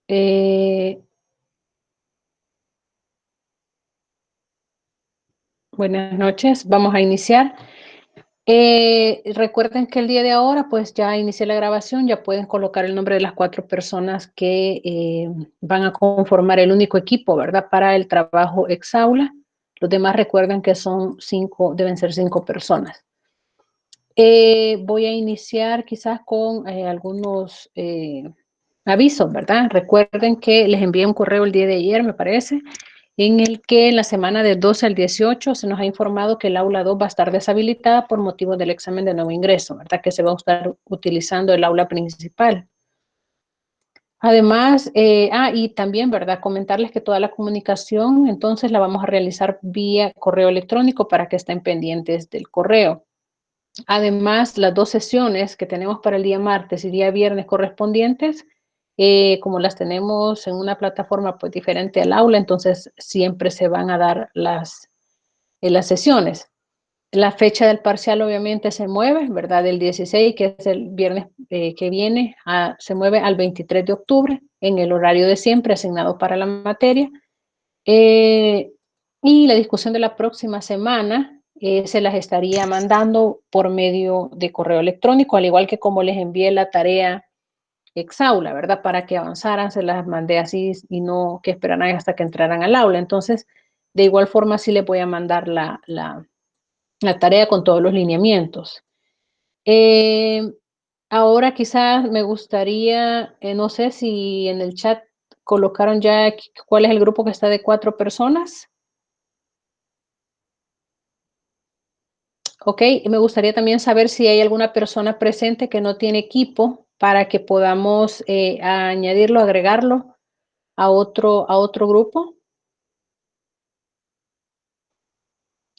Eh, Buenas noches, vamos a iniciar. Recuerden que el día de ahora, pues ya inicié la grabación, ya pueden colocar el nombre de las 4 personas que van a conformar el único equipo, ¿verdad? Para el trabajo ex aula. Los demás recuerden que son 5, deben ser 5 personas. Voy a iniciar quizás con algunos avisos, ¿verdad? Recuerden que les envié un correo el día de ayer, me parece, en el que en la semana del 12 al 18 se nos ha informado que el aula 2 va a estar deshabilitada por motivo del examen de nuevo ingreso, ¿verdad? Que se va a estar utilizando el aula principal. Además, y también, ¿verdad? Comentarles que toda la comunicación entonces la vamos a realizar vía correo electrónico para que estén pendientes del correo. Además, las 2 sesiones que tenemos para el día martes y día viernes correspondientes, como las tenemos en una plataforma pues diferente al aula, entonces siempre se van a dar las sesiones. La fecha del parcial obviamente se mueve, ¿verdad? Del 16, que es el viernes que viene, se mueve al 23 de octubre en el horario de siempre asignado para la materia. Eh, y la discusión de la próxima semana se las estaría mandando por medio de correo electrónico, al igual que como les envié la tarea exaula, ¿verdad? Para que avanzaran, se las mandé así y no que esperaran hasta que entraran al aula. Entonces, de igual forma, sí les voy a mandar la tarea con todos los lineamientos. Eh, Ahora quizás me gustaría, no sé si en el chat colocaron ya cuál es el grupo que está de 4 personas. Ok, y me gustaría también saber si hay alguna persona presente que no tiene equipo para que podamos añadirlo, agregarlo a otro grupo,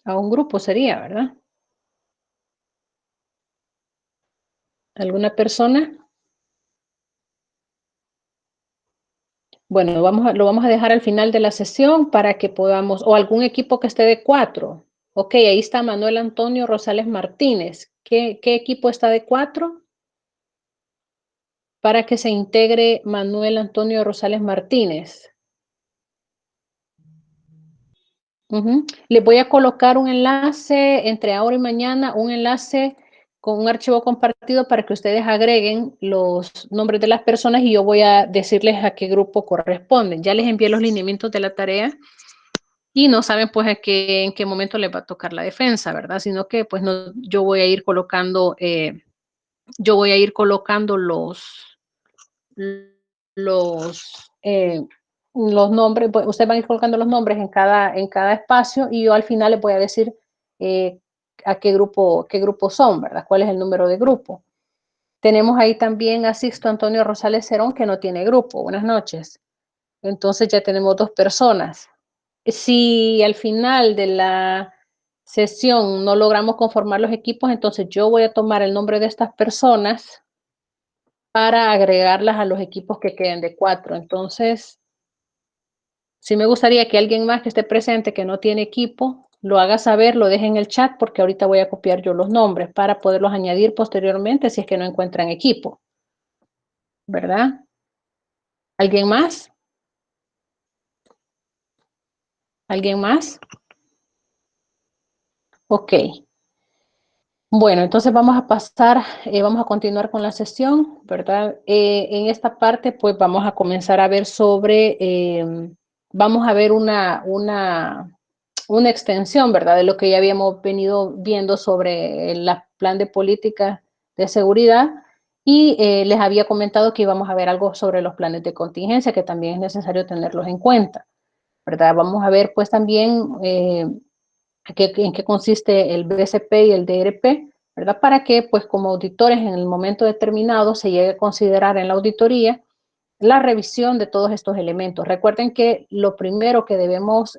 a un grupo sería, ¿verdad? ¿Alguna persona? Bueno, lo vamos a dejar al final de la sesión para que podamos, o algún equipo que esté de 4. Ok, ahí está Manuel Antonio Rosales Martínez. ¿Qué equipo está de 4? Para que se integre Manuel Antonio Rosales Martínez. Les voy a colocar un enlace entre ahora y mañana, un enlace con un archivo compartido para que ustedes agreguen los nombres de las personas y yo voy a decirles a qué grupo corresponden. Ya les envié los lineamientos de la tarea y no saben pues en qué momento les va a tocar la defensa, ¿verdad? Sino que pues no, yo voy a ir colocando los, eh, los nombres, pues, ustedes van a ir colocando los nombres en cada espacio y yo al final les voy a decir eh, a qué grupo son, ¿verdad? ¿Cuál es el número de grupo? Tenemos ahí también a Sixto Antonio Rosales Cerón, que no tiene grupo. Buenas noches. Entonces ya tenemos 2 personas. Si al final de la sesión no logramos conformar los equipos, entonces yo voy a tomar el nombre de estas personas para agregarlas a los equipos que queden de 4. Entonces, sí me gustaría que alguien más que esté presente, que no tiene equipo, lo haga saber, lo deje en el chat, porque ahorita voy a copiar yo los nombres para poderlos añadir posteriormente si es que no encuentran equipo, ¿verdad? ¿Alguien más? ¿Alguien más? Ok. Bueno, entonces vamos a pasar, vamos a continuar con la sesión, ¿verdad? En esta parte, pues vamos a comenzar a ver vamos a ver una extensión, ¿verdad? De lo que ya habíamos venido viendo sobre el plan de política de seguridad y les había comentado que íbamos a ver algo sobre los planes de contingencia, que también es necesario tenerlos en cuenta, ¿verdad? Vamos a ver pues también en qué consiste el BCP y el DRP, ¿verdad? Para que, pues, como auditores en el momento determinado se llegue a considerar en la auditoría la revisión de todos estos elementos. Recuerden que lo primero que debemos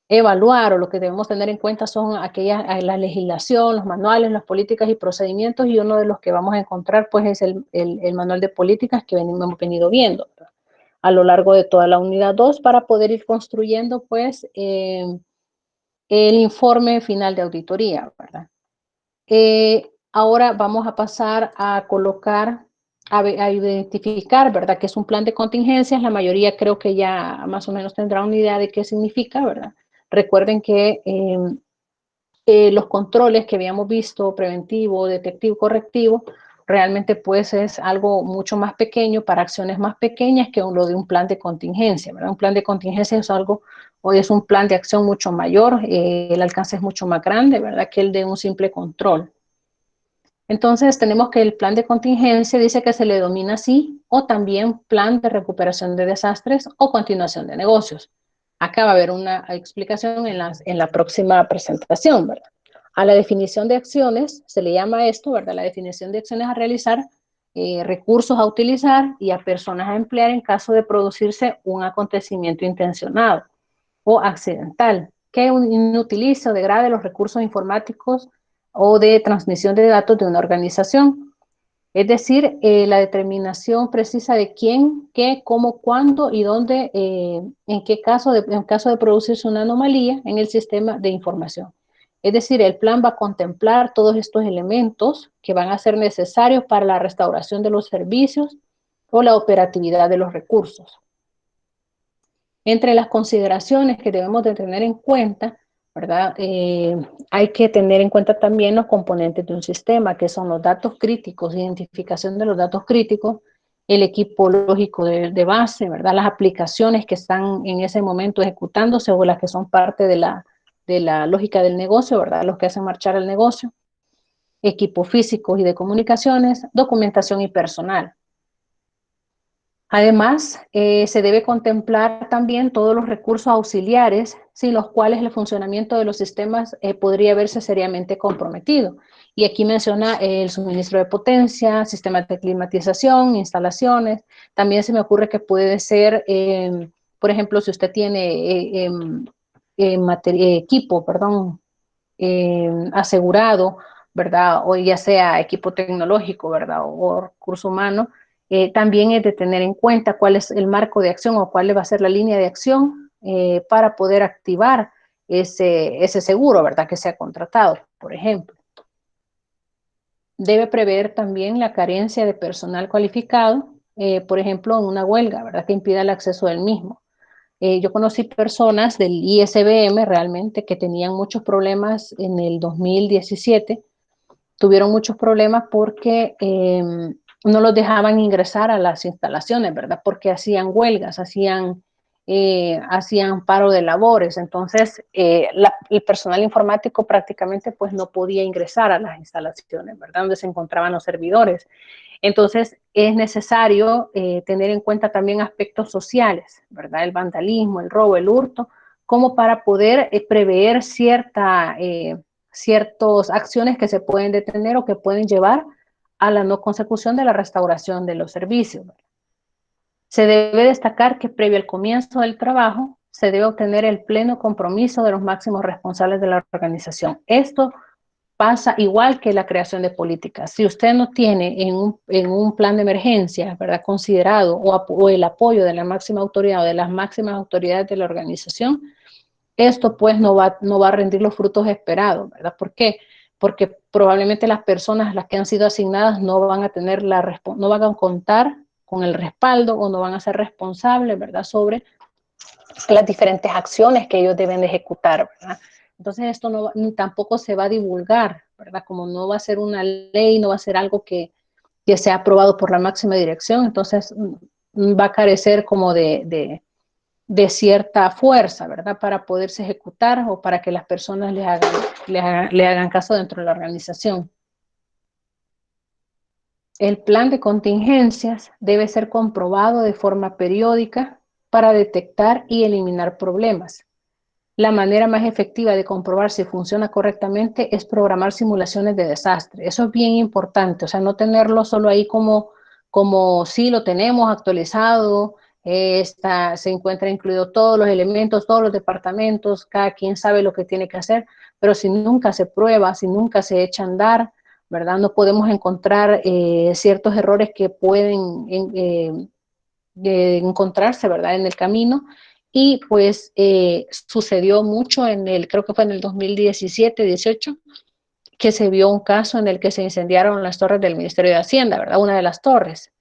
evaluar o lo que debemos tener en cuenta son la legislación, los manuales, las políticas y procedimientos, y uno de los que vamos a encontrar, pues, es el manual de políticas que hemos venido viendo, ¿verdad? A lo largo de toda la unidad 2 para poder ir construyendo, pues, el informe final de auditoría, ¿verdad? Ahora vamos a pasar a colocar a identificar, ¿verdad?, que es un plan de contingencias. La mayoría creo que ya más o menos tendrá una idea de qué significa, ¿verdad? Recuerden que los controles que habíamos visto, preventivo, detectivo, correctivo, realmente pues es algo mucho más pequeño para acciones más pequeñas que lo de un plan de contingencia, ¿verdad? Un plan de contingencia es algo, o es un plan de acción mucho mayor, el alcance es mucho más grande, ¿verdad?, que el de un simple control. Entonces tenemos que el plan de contingencia dice que se le denomina así, o también plan de recuperación de desastres o continuación de negocios. Acá va a haber una explicación en la próxima presentación, ¿verdad? A la definición de acciones se le llama esto, ¿verdad? La definición de acciones a realizar, recursos a utilizar y a personas a emplear en caso de producirse un acontecimiento intencionado o accidental que inutilice o degrade los recursos informáticos o de transmisión de datos de una organización. Es decir, la determinación precisa de quién, qué, cómo, cuándo y dónde, en qué caso en caso de producirse una anomalía en el sistema de información. Es decir, el plan va a contemplar todos estos elementos que van a ser necesarios para la restauración de los servicios o la operatividad de los recursos. Entre las consideraciones que debemos de tener en cuenta, ¿verdad? Hay que tener en cuenta también los componentes de un sistema, que son los datos críticos, identificación de los datos críticos, el equipo lógico de base, ¿verdad? Las aplicaciones que están en ese momento ejecutándose o las que son parte de la lógica del negocio, ¿verdad? Los que hacen marchar el negocio, equipos físicos y de comunicaciones, documentación y personal. Además, se debe contemplar también todos los recursos auxiliares sin los cuales el funcionamiento de los sistemas podría verse seriamente comprometido. Y aquí menciona el suministro de potencia, sistemas de climatización, instalaciones. También se me ocurre que puede ser, por ejemplo, si usted tiene equipo, perdón, asegurado, ¿verdad? O ya sea equipo tecnológico, ¿verdad? O recurso humano, también es de tener en cuenta cuál es el marco de acción o cuál va a ser la línea de acción para poder activar ese seguro, ¿verdad? Que sea contratado, por ejemplo. Debe prever también la carencia de personal cualificado, por ejemplo, en una huelga, ¿verdad? Que impida el acceso del mismo. Yo conocí personas del ISBM realmente que tenían muchos problemas en el 2017, tuvieron muchos problemas porque no los dejaban ingresar a las instalaciones, ¿verdad? Porque hacían huelgas, hacían paro de labores, entonces el personal informático prácticamente pues no podía ingresar a las instalaciones, ¿verdad? Donde se encontraban los servidores. Entonces, es necesario tener en cuenta también aspectos sociales, ¿verdad? El vandalismo, el robo, el hurto, como para poder prever ciertas acciones que se pueden detener o que pueden llevar a la no consecución de la restauración de los servicios. Se debe destacar que previo al comienzo del trabajo, se debe obtener el pleno compromiso de los máximos responsables de la organización. Esto pasa igual que la creación de políticas. Si usted no tiene en un plan de emergencia, ¿verdad?, considerado o el apoyo de la máxima autoridad o de las máximas autoridades de la organización, esto pues no va a rendir los frutos esperados, ¿verdad? ¿Por qué? Porque probablemente las personas a las que han sido asignadas no van a tener no van a contar con el respaldo o no van a ser responsables, ¿verdad?, sobre las diferentes acciones que ellos deben de ejecutar, ¿verdad? Entonces esto tampoco se va a divulgar, ¿verdad? Como no va a ser una ley, no va a ser algo que sea aprobado por la máxima dirección, entonces va a carecer como de cierta fuerza, ¿verdad? Para poderse ejecutar o para que las personas le hagan caso dentro de la organización. El plan de contingencias debe ser comprobado de forma periódica para detectar y eliminar problemas. La manera más efectiva de comprobar si funciona correctamente es programar simulaciones de desastre. Eso es bien importante, o sea, no tenerlo solo ahí como sí lo tenemos actualizado, se encuentra incluido todos los elementos, todos los departamentos, cada quien sabe lo que tiene que hacer, pero si nunca se prueba, si nunca se echa a andar, ¿verdad? No podemos encontrar ciertos errores que pueden encontrarse, ¿verdad?, en el camino. Y pues sucedió mucho creo que fue en el 2017-18, que se vio un caso en el que se incendiaron las torres del Ministerio de Hacienda, ¿verdad? Una de las torres.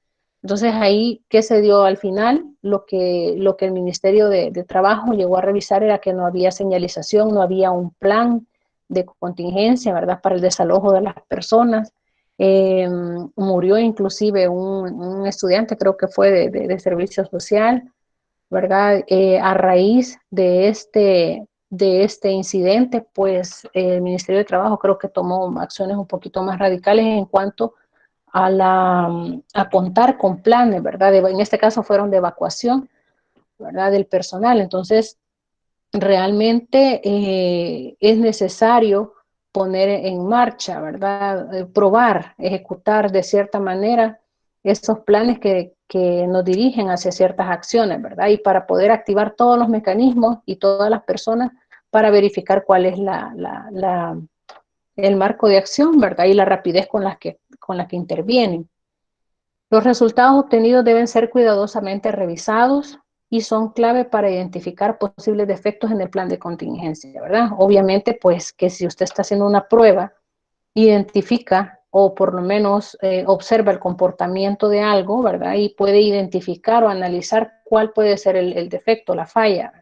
Entonces ahí, ¿qué se dio al final? Lo que el Ministerio de Trabajo llegó a revisar era que no había señalización, no había un plan de contingencia, ¿verdad?, para el desalojo de las personas. Murió inclusive un estudiante, creo que fue de servicio social, ¿verdad? A raíz de este incidente, pues el Ministerio de Trabajo creo que tomó acciones un poquito más radicales en cuanto a contar con planes, ¿verdad? En este caso fueron de evacuación, ¿verdad? Del personal. Entonces, realmente es necesario poner en marcha, ¿verdad? Probar, ejecutar de cierta manera esos planes que nos dirigen hacia ciertas acciones, ¿verdad? Y para poder activar todos los mecanismos y todas las personas para verificar cuál es el marco de acción, ¿verdad? Y la rapidez con la que intervienen. Los resultados obtenidos deben ser cuidadosamente revisados y son clave para identificar posibles defectos en el plan de contingencia, ¿verdad? Obviamente, pues que si usted está haciendo una prueba, identifica o por lo menos observa el comportamiento de algo, ¿verdad? Y puede identificar o analizar cuál puede ser el defecto, la falla.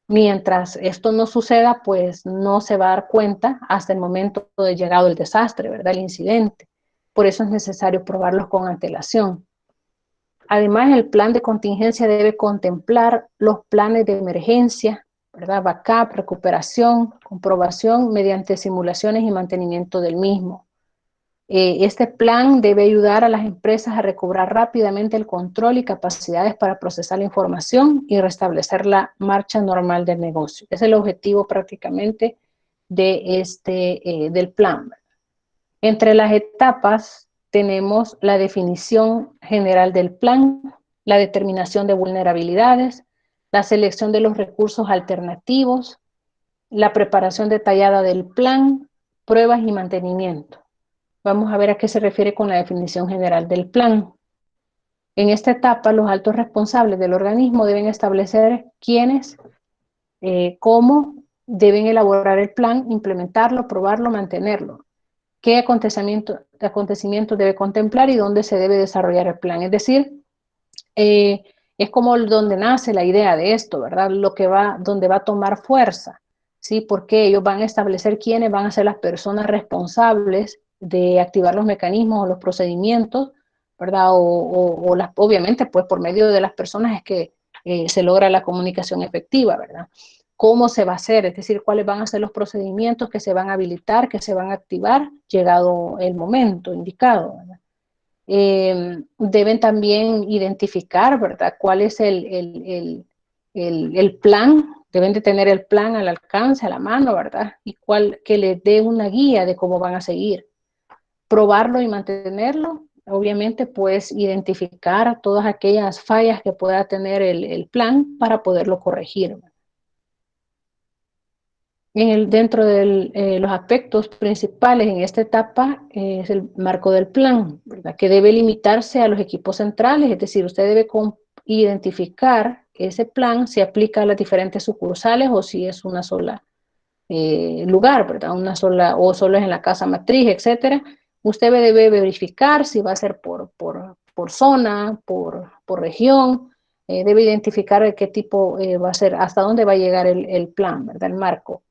Mientras esto no suceda, pues no se va a dar cuenta hasta el momento de llegado el desastre, ¿verdad? El incidente. Por eso es necesario probarlos con antelación. Además, el plan de contingencia debe contemplar los planes de emergencia, ¿verdad? Backup, recuperación, comprobación mediante simulaciones y mantenimiento del mismo. Este plan debe ayudar a las empresas a recobrar rápidamente el control y capacidades para procesar la información y restablecer la marcha normal del negocio. Ese es el objetivo prácticamente del plan. Entre las etapas tenemos la definición general del plan, la determinación de vulnerabilidades, la selección de los recursos alternativos, la preparación detallada del plan, pruebas y mantenimiento. Vamos a ver a qué se refiere con la definición general del plan. En esta etapa, los altos responsables del organismo deben establecer quiénes, cómo deben elaborar el plan, implementarlo, probarlo, mantenerlo. Qué acontecimiento debe contemplar y dónde se debe desarrollar el plan. Es decir, es como donde nace la idea de esto, ¿verdad? Donde va a tomar fuerza, ¿sí? Porque ellos van a establecer quiénes van a ser las personas responsables de activar los mecanismos o los procedimientos, ¿verdad? Obviamente, pues por medio de las personas es que se logra la comunicación efectiva, ¿verdad? ¿Cómo se va a hacer? Es decir, cuáles van a ser los procedimientos que se van a habilitar, que se van a activar, llegado el momento indicado, ¿verdad? Deben también identificar, ¿verdad?, cuál es el plan, deben de tener el plan al alcance, a la mano, ¿verdad? Y que les dé una guía de cómo van a seguir. Probarlo y mantenerlo, obviamente, pues identificar todas aquellas fallas que pueda tener el plan para poderlo corregir. Dentro de los aspectos principales en esta etapa es el marco del plan, ¿verdad?, que debe limitarse a los equipos centrales, es decir, usted debe identificar ese plan si aplica a las diferentes sucursales o si es una sola lugar, ¿verdad?, una sola o solo es en la casa matriz, etcétera. Usted debe verificar si va a ser por zona, por región, debe identificar qué tipo va a ser, hasta dónde va a llegar el plan, ¿verdad?, el marco.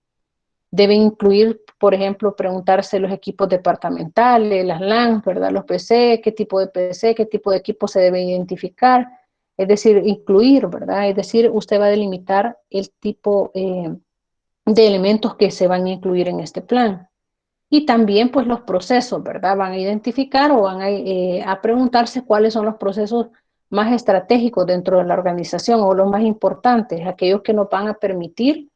Debe incluir, por ejemplo, preguntarse los equipos departamentales, las LAN, ¿verdad?, los PC, qué tipo de equipo se debe identificar, es decir, incluir, ¿verdad? Es decir, usted va a delimitar el tipo de elementos que se van a incluir en este plan. Y también, pues, los procesos, ¿verdad? Van a identificar o van a preguntarse cuáles son los procesos más estratégicos dentro de la organización o los más importantes, aquellos que nos van a permitir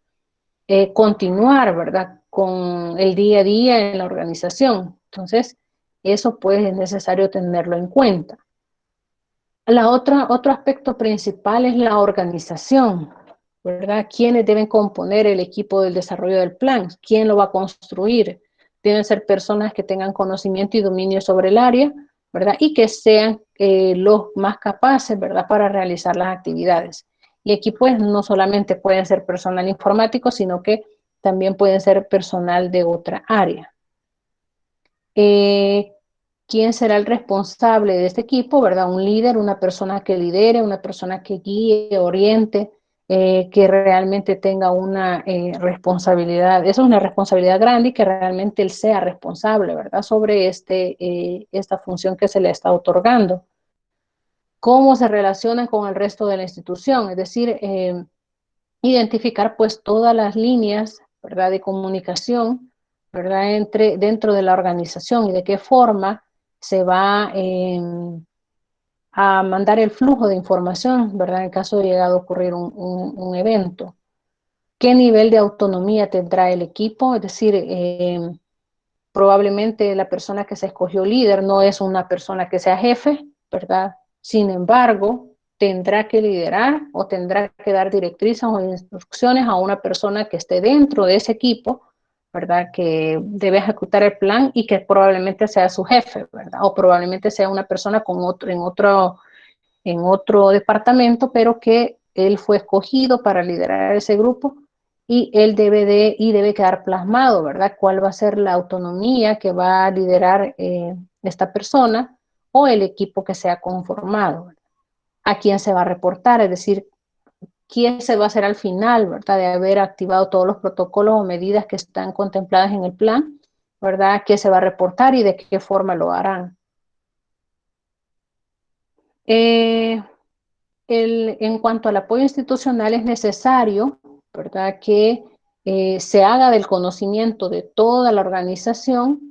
continuar, ¿verdad?, con el día a día en la organización. Entonces, eso pues es necesario tenerlo en cuenta. Otro aspecto principal es la organización, ¿verdad? ¿Quiénes deben componer el equipo del desarrollo del plan? ¿Quién lo va a construir? Deben ser personas que tengan conocimiento y dominio sobre el área, ¿verdad? Y que sean los más capaces, ¿verdad?, para realizar las actividades. Y aquí pues no solamente pueden ser personal informático, sino que también pueden ser personal de otra área. quién será el responsable de este equipo, ¿verdad? Un líder, una persona que lidere, una persona que guíe, oriente, que realmente tenga una responsabilidad. Eso es una responsabilidad grande y que realmente él sea responsable, ¿verdad? Sobre esta función que se le está otorgando. Cómo se relacionan con el resto de la institución, es decir, identificar pues todas las líneas, ¿verdad? De comunicación, ¿verdad? Dentro de la organización y de qué forma se va a mandar el flujo de información, ¿verdad? En caso de llegar a ocurrir un evento. ¿Qué nivel de autonomía tendrá el equipo? Es decir, probablemente la persona que se escogió líder no es una persona que sea jefe, ¿verdad? Sin embargo, tendrá que liderar o tendrá que dar directrices o instrucciones a una persona que esté dentro de ese equipo, ¿verdad? Que debe ejecutar el plan y que probablemente sea su jefe, ¿verdad? O probablemente sea una persona en otro departamento, pero que él fue escogido para liderar ese grupo y él debe quedar plasmado, ¿verdad? ¿Cuál va a ser la autonomía que va a liderar esta persona o el equipo que se ha conformado? ¿Verdad? ¿A quién se va a reportar? Es decir, ¿quién se va a hacer al final, ¿verdad? De haber activado todos los protocolos o medidas que están contempladas en el plan, ¿verdad? ¿Qué se va a reportar y de qué forma lo harán? Eh, en cuanto al apoyo institucional es necesario, ¿verdad? Que se haga del conocimiento de toda la organización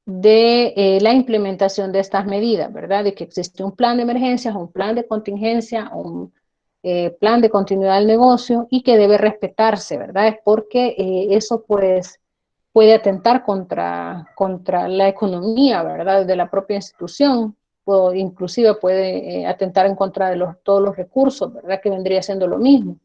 de la implementación de estas medidas, ¿verdad? De que existe un plan de emergencias, un plan de contingencia, un plan de continuidad del negocio y que debe respetarse, ¿verdad? Es porque eso pues puede atentar contra la economía, ¿verdad? De la propia institución, o inclusive puede atentar en contra de todos los recursos, ¿verdad? Que vendría siendo lo mismo.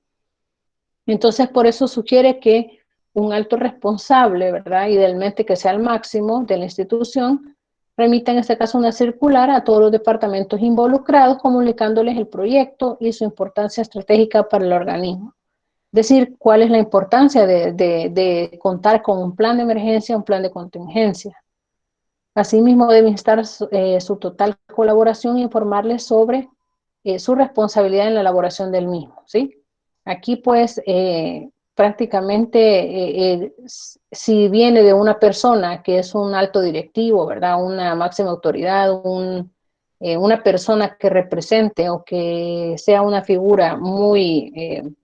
Entonces, por eso sugiere que un alto responsable, ¿verdad? Idealmente que sea el máximo de la institución, remita en este caso una circular a todos los departamentos involucrados, comunicándoles el proyecto y su importancia estratégica para el organismo. Es decir, cuál es la importancia de contar con un plan de emergencia, un plan de contingencia. Asimismo, debe instar su total colaboración e informarles sobre su responsabilidad en la elaboración del mismo, ¿sí? Aquí, pues, prácticamente, si viene de una persona que es un alto directivo, ¿verdad? Una máxima autoridad, una persona que represente o que sea una figura muy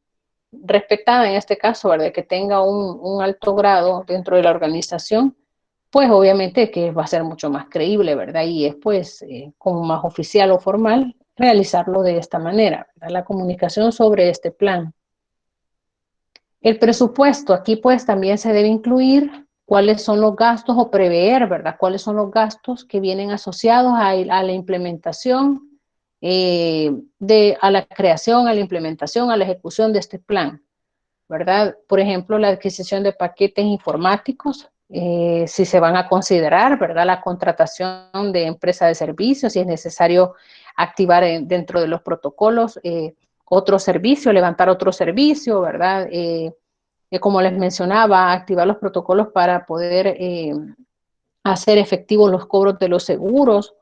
respetada en este caso, ¿verdad? Que tenga un alto grado dentro de la organización, pues obviamente que va a ser mucho más creíble, ¿verdad? Y es pues como más oficial o formal realizarlo de esta manera, ¿verdad? La comunicación sobre este plan. El presupuesto, aquí pues también se debe incluir cuáles son los gastos o prever, ¿verdad? Cuáles son los gastos que vienen asociados a la implementación, a la creación, a la implementación, a la ejecución de este plan. ¿Verdad? Por ejemplo, la adquisición de paquetes informáticos, si se van a considerar, ¿verdad? La contratación de empresa de servicios, si es necesario activar dentro de los protocolos otro servicio, levantar otro servicio, ¿verdad? Como les mencionaba, activar los protocolos para poder hacer efectivos los cobros de los seguros,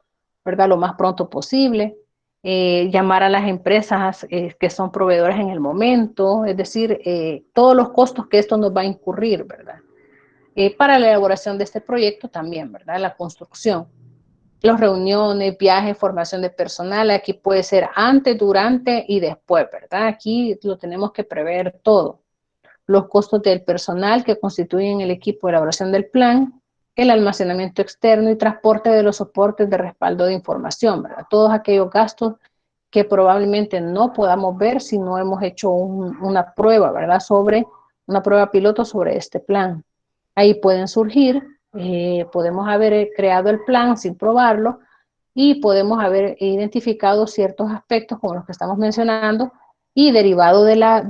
¿verdad? Lo más pronto posible. Llamar a las empresas que son proveedoras en el momento, es decir, todos los costos que esto nos va a incurrir, ¿verdad? Para la elaboración de este proyecto también, ¿verdad? La construcción, las reuniones, viajes, formación de personal, aquí puede ser antes, durante y después, ¿verdad? Aquí lo tenemos que prever todo los costos del personal que constituyen el equipo de elaboración del plan, el almacenamiento externo y transporte de los soportes de respaldo de información, ¿verdad? Todos aquellos gastos que probablemente no podamos ver si no hemos hecho una prueba, ¿verdad? Una prueba piloto sobre este plan. Ahí pueden surgir, podemos haber creado el plan sin probarlo y podemos haber identificado ciertos aspectos como los que estamos mencionando y derivado de la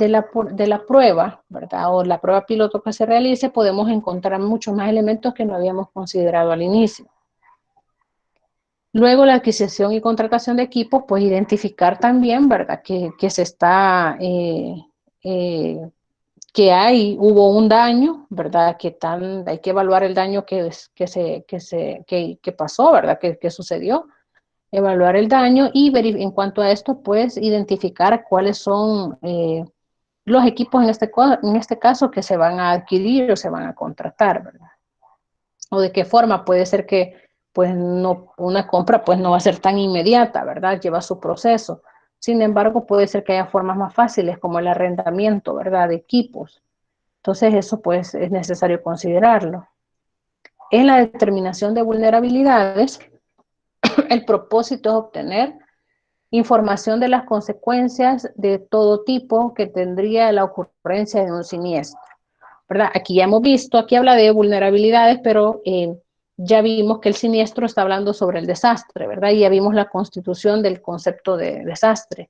prueba, ¿verdad? O la prueba piloto que se realice, podemos encontrar muchos más elementos que no habíamos considerado al inicio. Luego la adquisición y contratación de equipos, pues identificar también, ¿verdad? Que se está, que hubo un daño, ¿verdad? Hay que evaluar el daño que pasó, ¿verdad? Que sucedió, evaluar el daño y en cuanto a esto, pues identificar cuáles son los equipos en este caso que se van a adquirir o se van a contratar, ¿verdad? O de qué forma puede ser que pues no, una compra pues no va a ser tan inmediata, ¿verdad? Lleva su proceso. Sin embargo, puede ser que haya formas más fáciles como el arrendamiento, ¿verdad? De equipos. Entonces, eso pues es necesario considerarlo. En la determinación de vulnerabilidades, el propósito es obtener información de las consecuencias de todo tipo que tendría la ocurrencia de un siniestro, ¿verdad? Aquí ya hemos visto, aquí habla de vulnerabilidades, pero ya vimos que el siniestro está hablando sobre el desastre, ¿verdad? Y ya vimos la constitución del concepto de desastre.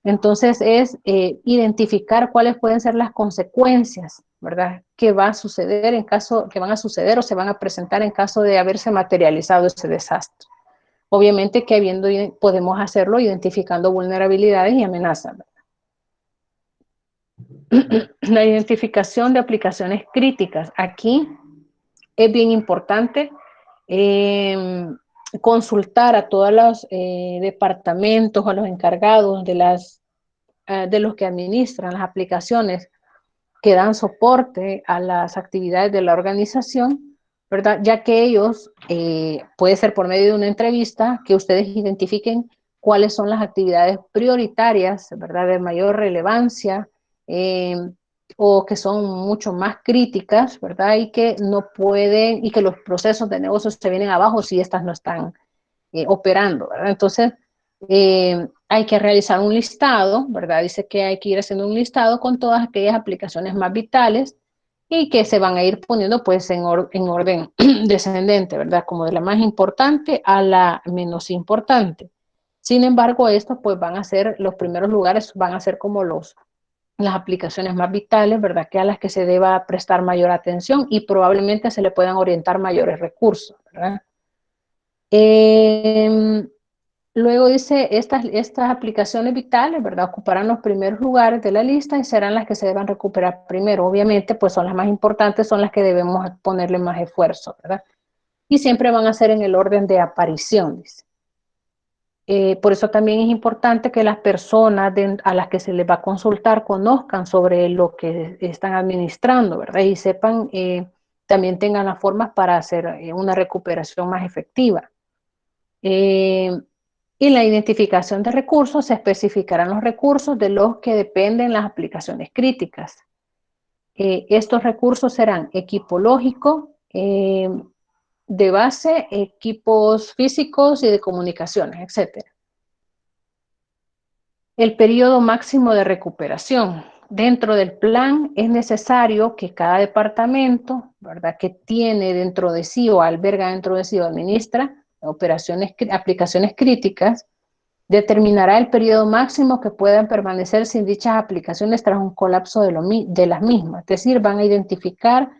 Entonces es identificar cuáles pueden ser las consecuencias, ¿verdad? Que va a suceder en caso, que van a suceder o se van a presentar en caso de haberse materializado ese desastre. Obviamente que podemos hacerlo identificando vulnerabilidades y amenazas. La identificación de aplicaciones críticas. Aquí es bien importante eh, consultar a todos los departamentos o a los encargados de los que administran las aplicaciones que dan soporte a las actividades de la organización, ¿verdad? Ya que ellos, puede ser por medio de una entrevista, que ustedes identifiquen cuáles son las actividades prioritarias, ¿verdad? De mayor relevancia eh, o que son mucho más críticas, ¿verdad? Y que no pueden, y que los procesos de negocio se vienen abajo si estas no están operando, ¿verdad? Entonces, hay que realizar un listado, ¿verdad? Dice que hay que ir haciendo un listado con todas aquellas aplicaciones más vitales y que se van a ir poniendo pues en orden descendente, ¿verdad? Como de la más importante a la menos importante. Sin embargo, estos pues van a ser, los primeros lugares van a ser como las aplicaciones más vitales, ¿verdad? Que a las que se deba prestar mayor atención y probablemente se le puedan orientar mayores recursos, ¿verdad? Eh, Luego dice, estas aplicaciones vitales, ¿verdad? Ocuparán los primeros lugares de la lista y serán las que se deban recuperar primero. Obviamente, pues son las más importantes, son las que debemos ponerle más esfuerzo, ¿verdad? Y siempre van a ser en el orden de aparición, dice. Por eso también es importante que las personas a las que se les va a consultar conozcan sobre lo que están administrando, ¿verdad? Y sepan, también tengan las formas para hacer una recuperación más efectiva. Eh, y la identificación de recursos se especificarán los recursos de los que dependen las aplicaciones críticas. Estos recursos serán equipo lógico, de base, equipos físicos y de comunicaciones, etc. El periodo máximo de recuperación. Dentro del plan es necesario que cada departamento, ¿verdad?, que tiene dentro de sí o alberga dentro de sí o administra aplicaciones críticas, determinará el periodo máximo que puedan permanecer sin dichas aplicaciones tras un colapso de las mismas. Es decir, van a identificar,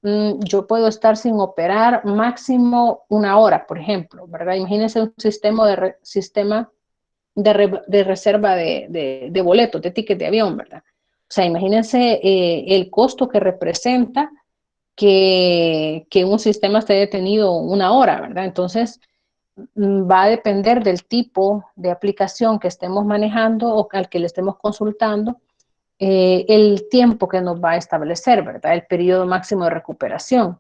yo puedo estar sin operar máximo una hora, por ejemplo, ¿verdad? Imagínense un sistema de reserva de boletos, de tickets de avión, ¿verdad? O sea, imagínense el costo que representa que un sistema esté detenido una hora, ¿verdad? Entonces, va a depender del tipo de aplicación que estemos manejando o al que le estemos consultando, el tiempo que nos va a establecer, ¿verdad? El periodo máximo de recuperación.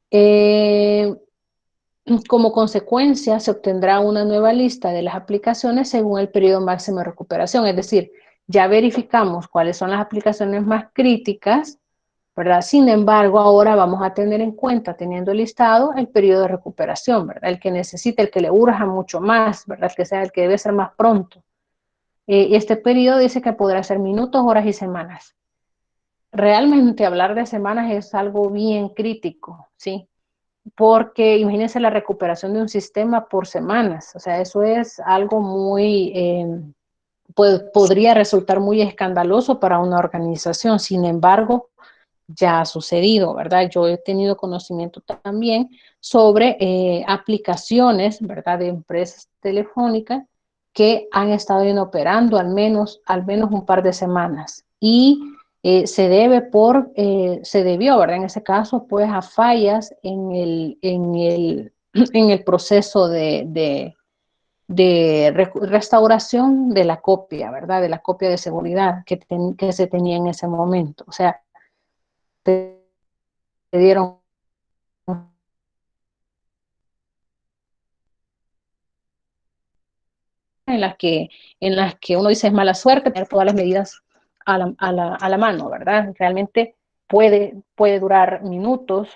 Eh, Como consecuencia, se obtendrá una nueva lista de las aplicaciones según el periodo máximo de recuperación. Es decir, ya verificamos cuáles son las aplicaciones más críticas, ¿verdad? Sin embargo, ahora vamos a tener en cuenta, teniendo listado, el periodo de recuperación, ¿verdad? El que necesita, el que le urja mucho más, ¿verdad? El que sea el que debe ser más pronto. Este periodo dice que podrá ser minutos, horas y semanas. Realmente hablar de semanas es algo bien crítico, ¿sí? Porque imagínense la recuperación de un sistema por semanas, o sea, eso es algo muy, podría resultar muy escandaloso para una organización. Sin embargo, ya ha sucedido, ¿verdad? Yo he tenido conocimiento también sobre aplicaciones, ¿verdad? De empresas telefónicas que han estado inoperando al menos un par de semanas y se debió, ¿verdad? En ese caso, pues a fallas en el proceso de restauración de la copia, ¿verdad? De la copia de seguridad que se tenía en ese momento. O sea, te dieron en las que, en las que uno dice es mala suerte tener todas las medidas a la mano, ¿verdad? Realmente puede durar minutos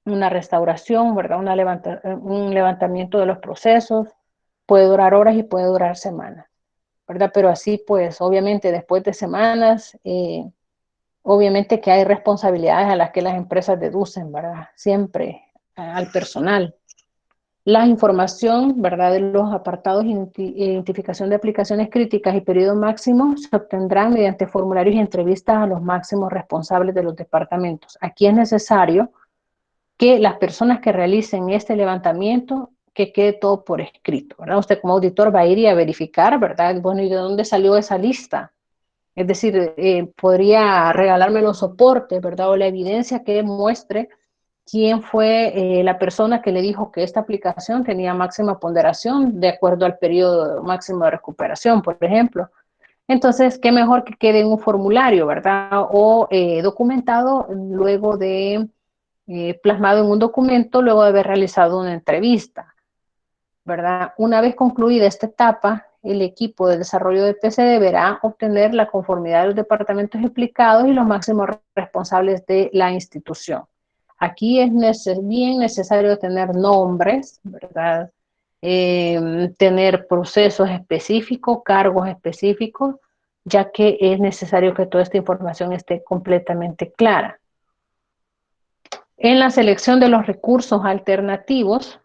una restauración, ¿verdad? Un levantamiento de los procesos, puede durar horas y puede durar semanas, ¿verdad? Pero así, pues, obviamente, después de semanas, obviamente que hay responsabilidades a las que las empresas deducen, ¿verdad? Siempre al personal. La información, ¿verdad? De los apartados identificación de aplicaciones críticas y periodo máximo se obtendrán mediante formularios y entrevistas a los máximos responsables de los departamentos. Aquí es necesario que las personas que realicen este levantamiento, que quede todo por escrito, ¿verdad? Usted como auditor va a ir y a verificar, ¿verdad? Bueno, ¿y de dónde salió esa lista? Es decir, podría regalarme los soportes, ¿verdad? O la evidencia que muestre quién fue la persona que le dijo que esta aplicación tenía máxima ponderación de acuerdo al periodo máximo de recuperación, por ejemplo. Entonces, qué mejor que quede en un formulario, ¿verdad? O documentado luego de, plasmado en un documento luego de haber realizado una entrevista, ¿verdad? Una vez concluida esta etapa, el equipo de desarrollo de PC deberá obtener la conformidad de los departamentos implicados y los máximos responsables de la institución. Aquí es bien necesario tener nombres, ¿verdad? Tener procesos específicos, cargos específicos, ya que es necesario que toda esta información esté completamente clara. En la selección de los recursos alternativos,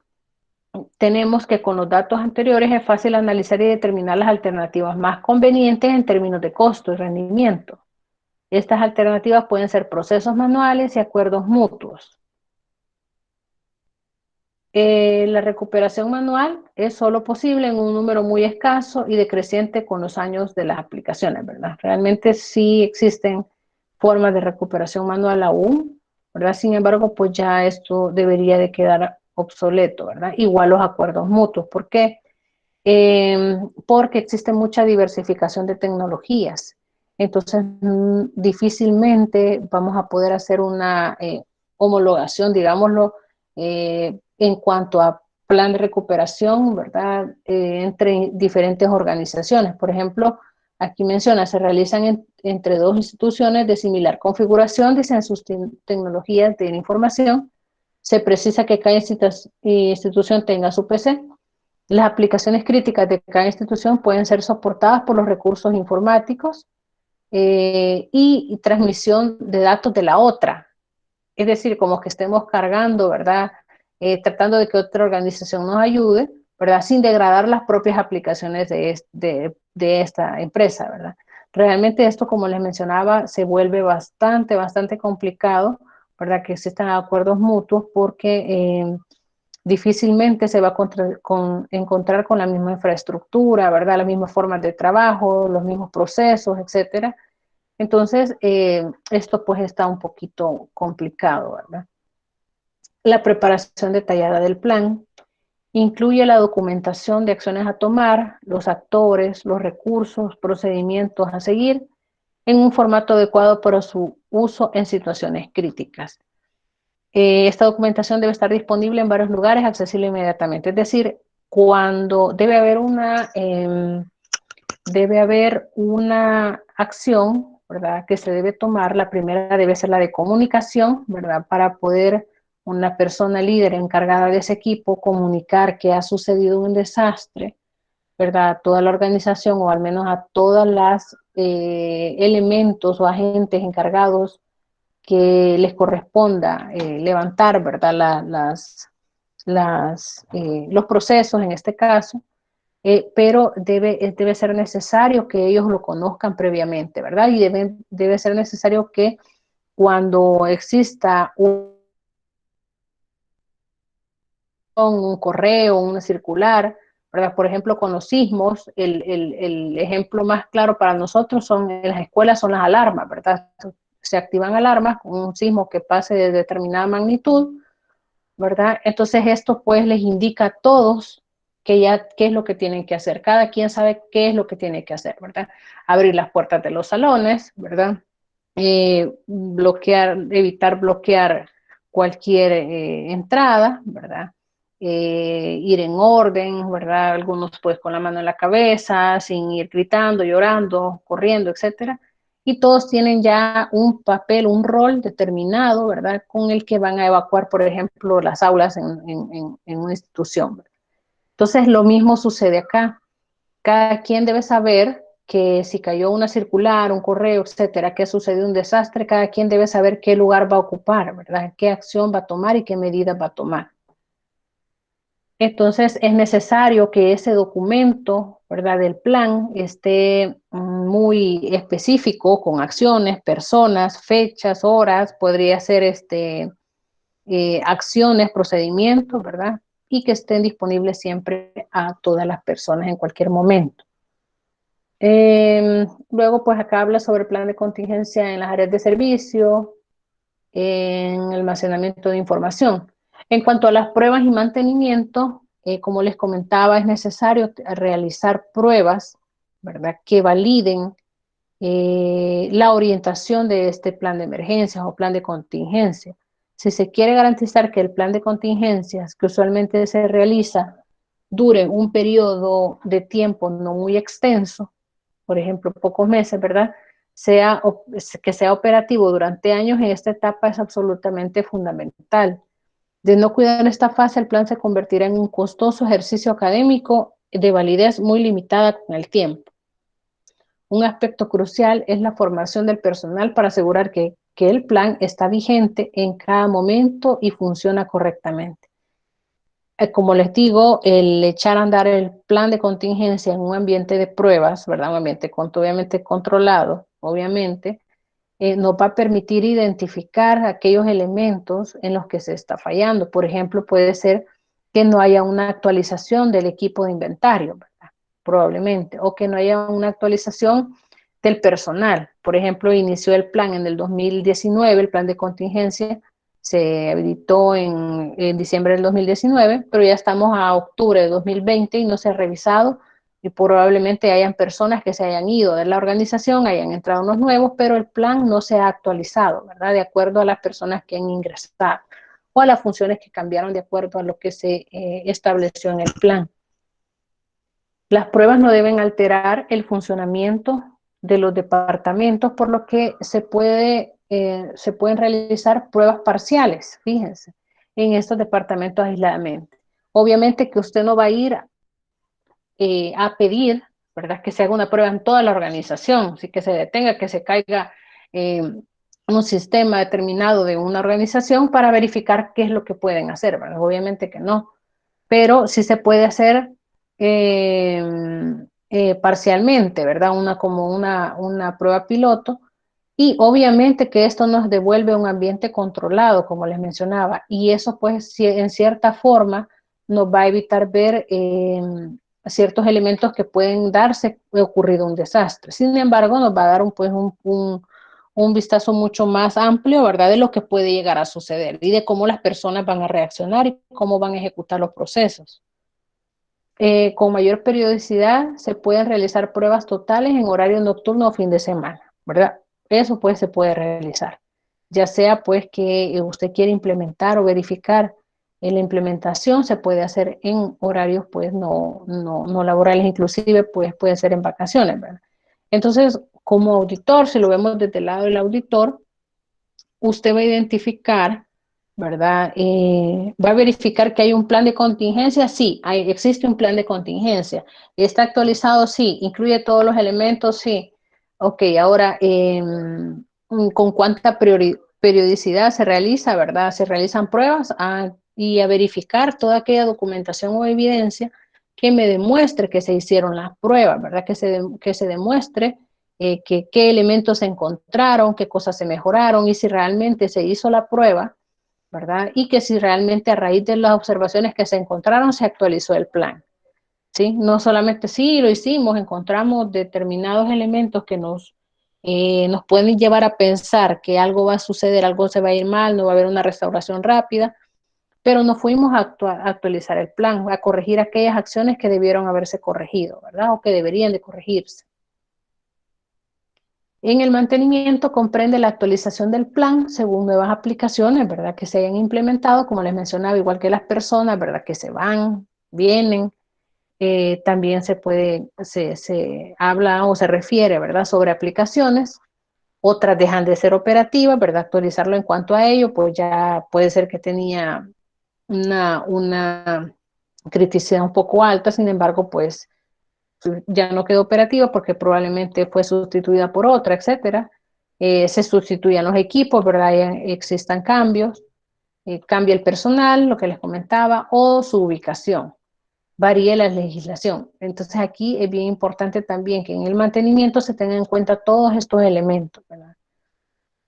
tenemos que con los datos anteriores es fácil analizar y determinar las alternativas más convenientes en términos de costo y rendimiento. Estas alternativas pueden ser procesos manuales y acuerdos mutuos. La recuperación manual es solo posible en un número muy escaso y decreciente con los años de las aplicaciones, ¿verdad? Realmente sí existen formas de recuperación manual aún, ¿verdad? Sin embargo, pues ya esto debería de quedar obsoleto, ¿verdad? Igual los acuerdos mutuos. ¿Por qué? Porque existe mucha diversificación de tecnologías. Entonces, difícilmente vamos a poder hacer una homologación, digámoslo, en cuanto a plan de recuperación, ¿verdad? Entre diferentes organizaciones. Por ejemplo, aquí menciona, se realizan entre dos instituciones de similar configuración, dicen sus tecnologías de información. Se precisa que cada institución tenga su PC. Las aplicaciones críticas de cada institución pueden ser soportadas por los recursos informáticos y transmisión de datos de la otra. Es decir, como que estemos cargando, ¿verdad? Tratando de que otra organización nos ayude, ¿verdad? Sin degradar las propias aplicaciones de esta empresa, ¿verdad? Realmente esto, como les mencionaba, se vuelve bastante complicado, ¿verdad? Que existan acuerdos mutuos porque difícilmente se va a encontrar con la misma infraestructura, ¿verdad? Las mismas formas de trabajo, los mismos procesos, etcétera. Entonces, esto pues está un poquito complicado, ¿verdad? La preparación detallada del plan incluye la documentación de acciones a tomar, los actores, los recursos, procedimientos a seguir en un formato adecuado para su uso en situaciones críticas. Esta documentación debe estar disponible en varios lugares, accesible inmediatamente. Es decir, cuando debe haber una acción, ¿verdad? Que se debe tomar. La primera debe ser la de comunicación, ¿verdad? Para poder una persona líder encargada de ese equipo comunicar que ha sucedido un desastre, ¿verdad? A toda la organización o al menos a todas las elementos o agentes encargados que les corresponda levantar, ¿verdad? Los procesos en este caso, pero debe ser necesario que ellos lo conozcan previamente, ¿verdad? Y debe ser necesario que cuando exista un correo, una circular, ¿verdad? Por ejemplo, con los sismos, el ejemplo más claro para nosotros son en las escuelas son las alarmas, ¿verdad? Se activan alarmas con un sismo que pase de determinada magnitud, ¿verdad? Entonces esto pues les indica a todos que ya qué es lo que tienen que hacer. Cada quien sabe qué es lo que tiene que hacer, ¿verdad? Abrir las puertas de los salones, ¿verdad? Evitar bloquear cualquier entrada, ¿verdad? Ir en orden, ¿verdad? Algunos pues con la mano en la cabeza, sin ir gritando, llorando, corriendo, etcétera. Y todos tienen ya un papel, un rol determinado, ¿verdad? Con el que van a evacuar, por ejemplo, las aulas en una institución. Entonces, lo mismo sucede acá. Cada quien debe saber que si cayó una circular, un correo, etcétera, que sucedió un desastre, cada quien debe saber qué lugar va a ocupar, ¿verdad? Qué acción va a tomar y qué medidas va a tomar. Entonces, es necesario que ese documento, ¿verdad?, del plan esté muy específico, con acciones, personas, fechas, horas, podría ser acciones, procedimientos, ¿verdad? Y que estén disponibles siempre a todas las personas en cualquier momento. Luego, pues acá habla sobre el plan de contingencia en las áreas de servicio, en almacenamiento de información. En cuanto a las pruebas y mantenimiento, como les comentaba, es necesario realizar pruebas, ¿verdad?, que validen la orientación de este plan de emergencias o plan de contingencia. Si se quiere garantizar que el plan de contingencias, que usualmente se realiza, dure un periodo de tiempo no muy extenso, por ejemplo, pocos meses, ¿verdad? Que sea operativo durante años en esta etapa es absolutamente fundamental. De no cuidar esta fase, el plan se convertirá en un costoso ejercicio académico de validez muy limitada con el tiempo. Un aspecto crucial es la formación del personal para asegurar que el plan está vigente en cada momento y funciona correctamente. Como les digo, el echar a andar el plan de contingencia en un ambiente de pruebas, ¿verdad? Un ambiente obviamente controlado, obviamente, nos va a permitir identificar aquellos elementos en los que se está fallando. Por ejemplo, puede ser que no haya una actualización del equipo de inventario, ¿verdad? Probablemente, o que no haya una actualización del personal. Por ejemplo, inició el plan en el 2019, el plan de contingencia, se habilitó en diciembre del 2019, pero ya estamos a octubre de 2020 y no se ha revisado y probablemente hayan personas que se hayan ido de la organización, hayan entrado unos nuevos, pero el plan no se ha actualizado, ¿verdad? De acuerdo a las personas que han ingresado o a las funciones que cambiaron de acuerdo a lo que se estableció en el plan. Las pruebas no deben alterar el funcionamiento de los departamentos, por lo que se pueden realizar pruebas parciales, fíjense, en estos departamentos aisladamente. Obviamente que usted no va a ir a pedir, ¿verdad?, que se haga una prueba en toda la organización, así que se detenga, que se caiga un sistema determinado de una organización para verificar qué es lo que pueden hacer, ¿verdad? Obviamente que no, pero sí se puede hacer parcialmente, ¿verdad? Como una prueba piloto. Y obviamente que esto nos devuelve a un ambiente controlado, como les mencionaba, y eso pues en cierta forma nos va a evitar ver ciertos elementos que pueden darse ocurrido un desastre. Sin embargo, nos va a dar un vistazo mucho más amplio, ¿verdad?, de lo que puede llegar a suceder y de cómo las personas van a reaccionar y cómo van a ejecutar los procesos. Con mayor periodicidad se pueden realizar pruebas totales en horario nocturno o fin de semana, ¿verdad? Eso pues se puede realizar, ya sea pues que usted quiere implementar o verificar en la implementación, se puede hacer en horarios pues no laborales, inclusive pues puede ser en vacaciones, ¿verdad? Entonces, como auditor, si lo vemos desde el lado del auditor, usted va a identificar, ¿verdad? Va a verificar que hay un plan de contingencia, sí, existe un plan de contingencia. ¿Está actualizado? Sí. ¿Incluye todos los elementos? Sí. Ok, ahora, ¿con cuánta periodicidad se realiza, verdad? Se realizan pruebas y a verificar toda aquella documentación o evidencia que me demuestre que se hicieron las pruebas, ¿verdad? Que se demuestre qué elementos se encontraron, qué cosas se mejoraron y si realmente se hizo la prueba, ¿verdad? Y que si realmente a raíz de las observaciones que se encontraron se actualizó el plan. ¿sí? No solamente sí, lo hicimos, encontramos determinados elementos que nos pueden llevar a pensar que algo va a suceder, algo se va a ir mal, no va a haber una restauración rápida, pero nos fuimos a actualizar el plan, a corregir aquellas acciones que debieron haberse corregido, ¿verdad? O que deberían de corregirse. En el mantenimiento comprende la actualización del plan según nuevas aplicaciones, ¿verdad? Que se hayan implementado, como les mencionaba, igual que las personas, ¿verdad? Que se van, vienen. También se habla o se refiere, ¿verdad? Sobre aplicaciones. Otras dejan de ser operativas, ¿verdad? Actualizarlo en cuanto a ello, pues ya puede ser que tenía una criticidad un poco alta, sin embargo, pues ya no quedó operativa porque probablemente fue sustituida por otra, etcétera. Se sustituyan los equipos, ¿verdad? Ya existan cambios, cambia el personal, lo que les comentaba, o su ubicación, varía la legislación. Entonces aquí es bien importante también que en el mantenimiento se tengan en cuenta todos estos elementos, ¿verdad?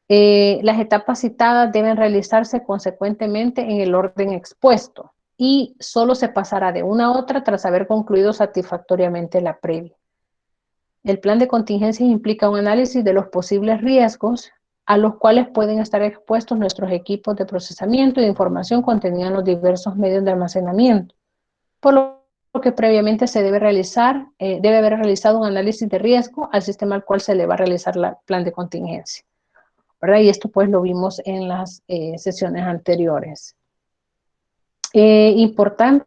Las etapas citadas deben realizarse consecuentemente en el orden expuesto y solo se pasará de una a otra tras haber concluido satisfactoriamente la previa. El plan de contingencias implica un análisis de los posibles riesgos a los cuales pueden estar expuestos nuestros equipos de procesamiento y de información contenida en los diversos medios de almacenamiento, por lo que previamente se debe realizar, debe haber realizado un análisis de riesgo al sistema al cual se le va a realizar el plan de contingencia, ¿verdad? Y esto pues lo vimos en las sesiones anteriores. Importante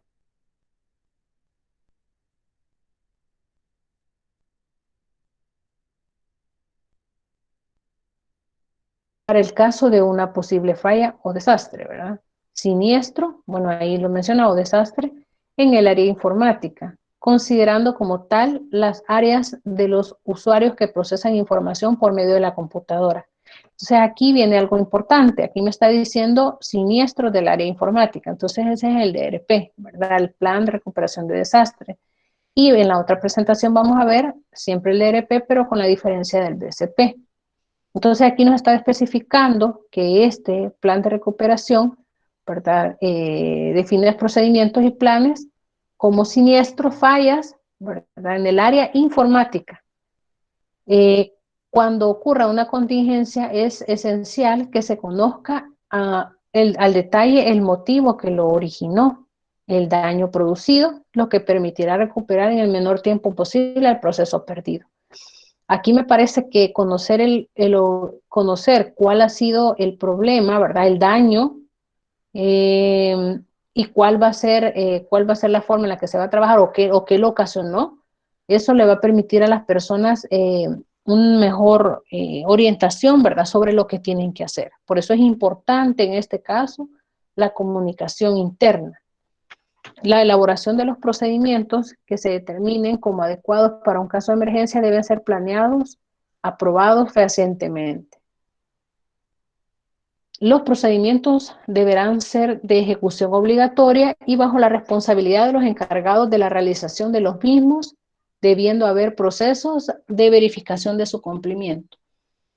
para el caso de una posible falla o desastre, ¿verdad? Siniestro, bueno, ahí lo mencionaba, o desastre en el área informática, considerando como tal las áreas de los usuarios que procesan información por medio de la computadora. Entonces aquí viene algo importante, aquí me está diciendo siniestro del área informática, entonces ese es el DRP, ¿verdad? El plan de recuperación de desastre. Y en la otra presentación vamos a ver siempre el DRP, pero con la diferencia del BCP. Entonces aquí nos está especificando que este plan de recuperación, ¿verdad? Define los procedimientos y planes como siniestros, fallas, ¿verdad? En el área informática. Eh, Cuando ocurra una contingencia es esencial que se conozca al detalle el motivo que lo originó, el daño producido, lo que permitirá recuperar en el menor tiempo posible el proceso perdido. Aquí me parece que conocer cuál ha sido el problema, ¿verdad? El daño, eh, y cuál va a ser la forma en la que se va a trabajar o qué lo ocasionó. Eso le va a permitir a las personas una mejor orientación, ¿verdad? Sobre lo que tienen que hacer. Por eso es importante en este caso la comunicación interna. La elaboración de los procedimientos que se determinen como adecuados para un caso de emergencia deben ser planeados, aprobados fehacientemente. Los procedimientos deberán ser de ejecución obligatoria y bajo la responsabilidad de los encargados de la realización de los mismos, debiendo haber procesos de verificación de su cumplimiento.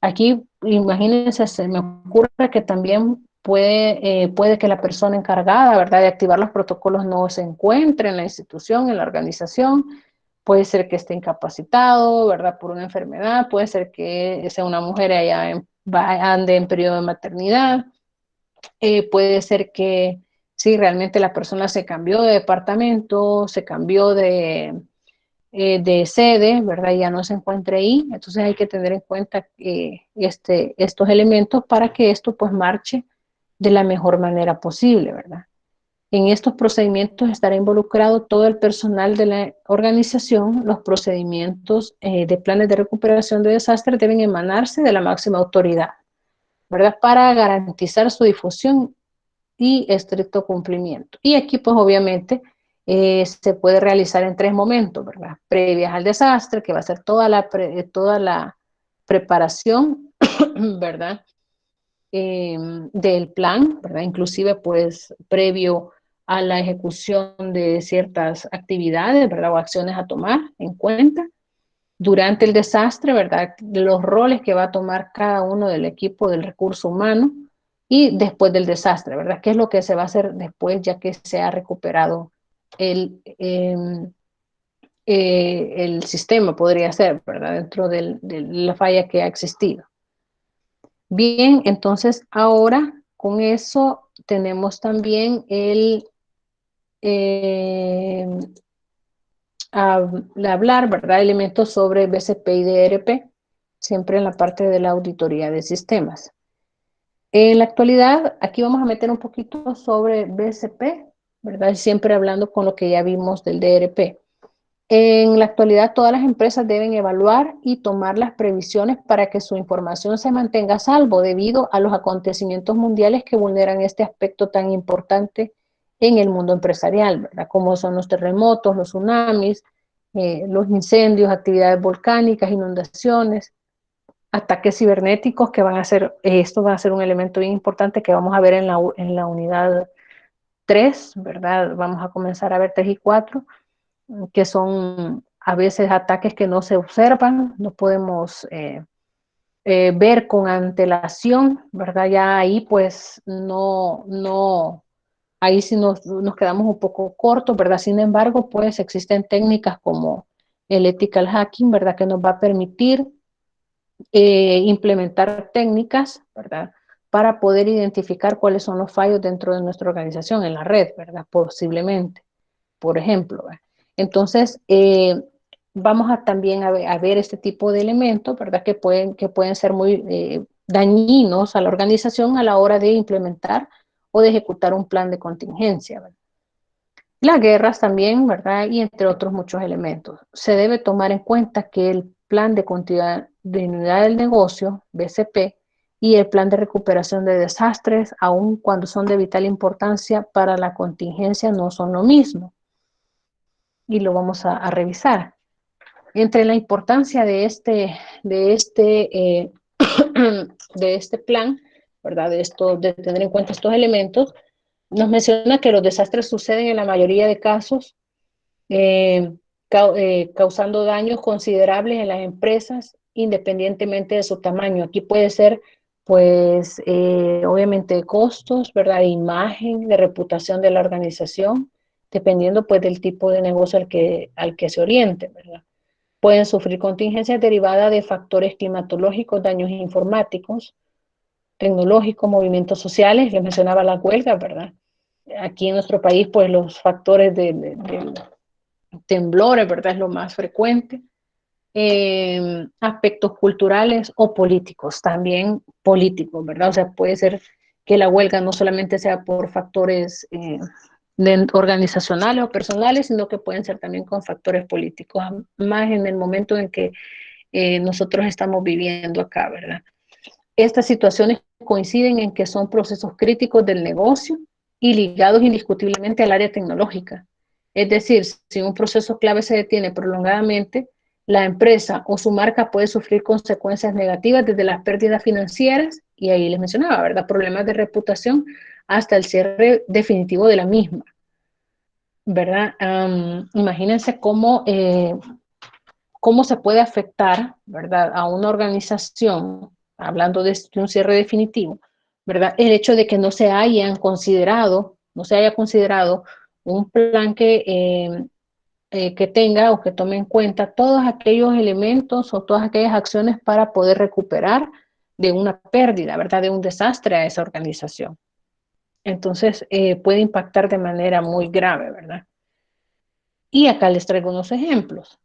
Aquí, imagínense, se me ocurre que también puede que la persona encargada, ¿verdad?, de activar los protocolos no se encuentre en la institución, en la organización. Puede ser que esté incapacitado, ¿verdad?, por una enfermedad. Puede ser que sea una mujer ande en periodo de maternidad. Puede ser que sí, realmente la persona se cambió de departamento, se cambió de sede, ¿verdad? Ya no se encuentra ahí. Entonces hay que tener en cuenta estos elementos para que esto pues marche de la mejor manera posible, ¿verdad? En estos procedimientos estará involucrado todo el personal de la organización. Los procedimientos de planes de recuperación de desastres deben emanarse de la máxima autoridad, ¿verdad? Para garantizar su difusión y estricto cumplimiento. Y aquí, pues obviamente, se puede realizar en tres momentos, ¿verdad? Previas al desastre, que va a ser toda la preparación, ¿verdad? Del plan, ¿verdad? Inclusive, pues, previo a la ejecución de ciertas actividades, ¿verdad? O acciones a tomar en cuenta. Durante el desastre, ¿verdad? Los roles que va a tomar cada uno del equipo del recurso humano y después del desastre, ¿verdad? ¿Qué es lo que se va a hacer después ya que se ha recuperado el, el sistema podría ser, ¿verdad? Dentro de la falla que ha existido. Bien, entonces ahora con eso tenemos también eh, hablar, ¿verdad? Elementos sobre BCP y DRP, siempre en la parte de la auditoría de sistemas. En la actualidad, aquí vamos a meter un poquito sobre BCP, ¿verdad? Siempre hablando con lo que ya vimos del DRP. En la actualidad, todas las empresas deben evaluar y tomar las previsiones para que su información se mantenga a salvo debido a los acontecimientos mundiales que vulneran este aspecto tan importante en el mundo empresarial, ¿verdad? Como son los terremotos, los tsunamis, los incendios, actividades volcánicas, inundaciones, ataques cibernéticos que van a ser, esto va a ser un elemento bien importante que vamos a ver en la unidad 3, ¿verdad? Vamos a comenzar a ver 3 y 4, que son a veces ataques que no se observan, no podemos ver con antelación, ¿verdad? Ya ahí pues ahí sí nos quedamos un poco cortos, ¿verdad? Sin embargo, pues existen técnicas como el ethical hacking, ¿verdad? Que nos va a permitir implementar técnicas, ¿verdad? Para poder identificar cuáles son los fallos dentro de nuestra organización en la red, ¿verdad? Posiblemente, por ejemplo. ¿verdad? Entonces, vamos a también a ver este tipo de elementos, ¿verdad? Que pueden ser muy dañinos a la organización a la hora de implementar o de ejecutar un plan de contingencia. ¿verdad? Las guerras también, ¿verdad? Y entre otros muchos elementos. Se debe tomar en cuenta que el plan de continuidad del negocio, BCP, y el plan de recuperación de desastres, aun cuando son de vital importancia para la contingencia, no son lo mismo. Y lo vamos a revisar. Entre la importancia de de este plan, ¿verdad? De tener en cuenta estos elementos, nos menciona que los desastres suceden en la mayoría de casos eh, causando daños considerables en las empresas independientemente de su tamaño. Aquí puede ser, pues, obviamente de costos, ¿verdad? De imagen, de reputación de la organización, dependiendo, pues, del tipo de negocio al que se oriente, ¿verdad? Pueden sufrir contingencias derivadas de factores climatológicos, daños informáticos, tecnológicos, movimientos sociales, les mencionaba la huelga, ¿verdad? Aquí en nuestro país, pues los factores de temblores, ¿verdad? Es lo más frecuente. Aspectos culturales o políticos, también políticos, ¿verdad? O sea, puede ser que la huelga no solamente sea por factores organizacionales o personales, sino que pueden ser también con factores políticos, más en el momento en que nosotros estamos viviendo acá, ¿verdad? Estas situaciones coinciden en que son procesos críticos del negocio y ligados indiscutiblemente al área tecnológica. Es decir, si un proceso clave se detiene prolongadamente, la empresa o su marca puede sufrir consecuencias negativas desde las pérdidas financieras, y ahí les mencionaba, ¿verdad? Problemas de reputación hasta el cierre definitivo de la misma, ¿verdad? Imagínense cómo se puede afectar, ¿verdad? A una organización, hablando de un cierre definitivo, ¿verdad? El hecho de que no se haya considerado un plan que tenga o que tome en cuenta todos aquellos elementos o todas aquellas acciones para poder recuperar de una pérdida, ¿verdad? De un desastre a esa organización. Entonces, puede impactar de manera muy grave, ¿verdad? Y acá les traigo unos ejemplos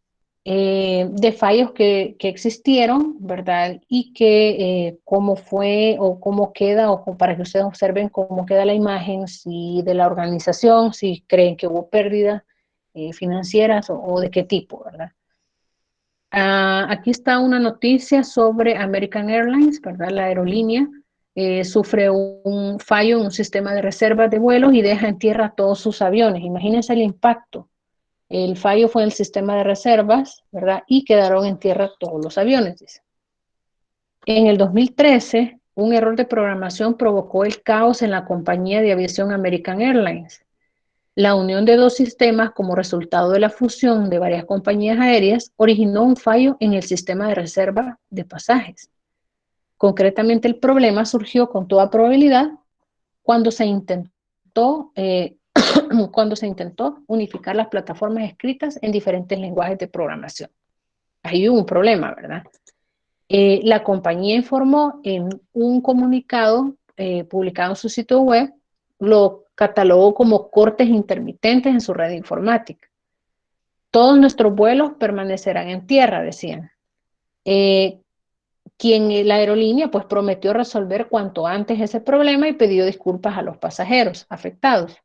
de fallos que existieron, ¿verdad? Y que cómo fue o cómo queda, para que ustedes observen cómo queda la imagen, si de la organización, si creen que hubo pérdidas financieras o de qué tipo, ¿verdad? Aquí está una noticia sobre American Airlines, ¿verdad? La aerolínea sufre un fallo en un sistema de reservas de vuelos y deja en tierra todos sus aviones. Imagínense el impacto. El fallo fue en el sistema de reservas, ¿verdad? Y quedaron en tierra todos los aviones, dice. En el 2013, un error de programación provocó el caos en la compañía de aviación American Airlines. La unión de dos sistemas como resultado de la fusión de varias compañías aéreas originó un fallo en el sistema de reserva de pasajes. Concretamente, el problema surgió con toda probabilidad cuando se intentó cuando se intentó unificar las plataformas escritas en diferentes lenguajes de programación. Ahí hubo un problema, ¿verdad? La compañía informó en un comunicado publicado en su sitio web, lo catalogó como cortes intermitentes en su red informática. Todos nuestros vuelos permanecerán en tierra, decían. La aerolínea pues prometió resolver cuanto antes ese problema y pidió disculpas a los pasajeros afectados.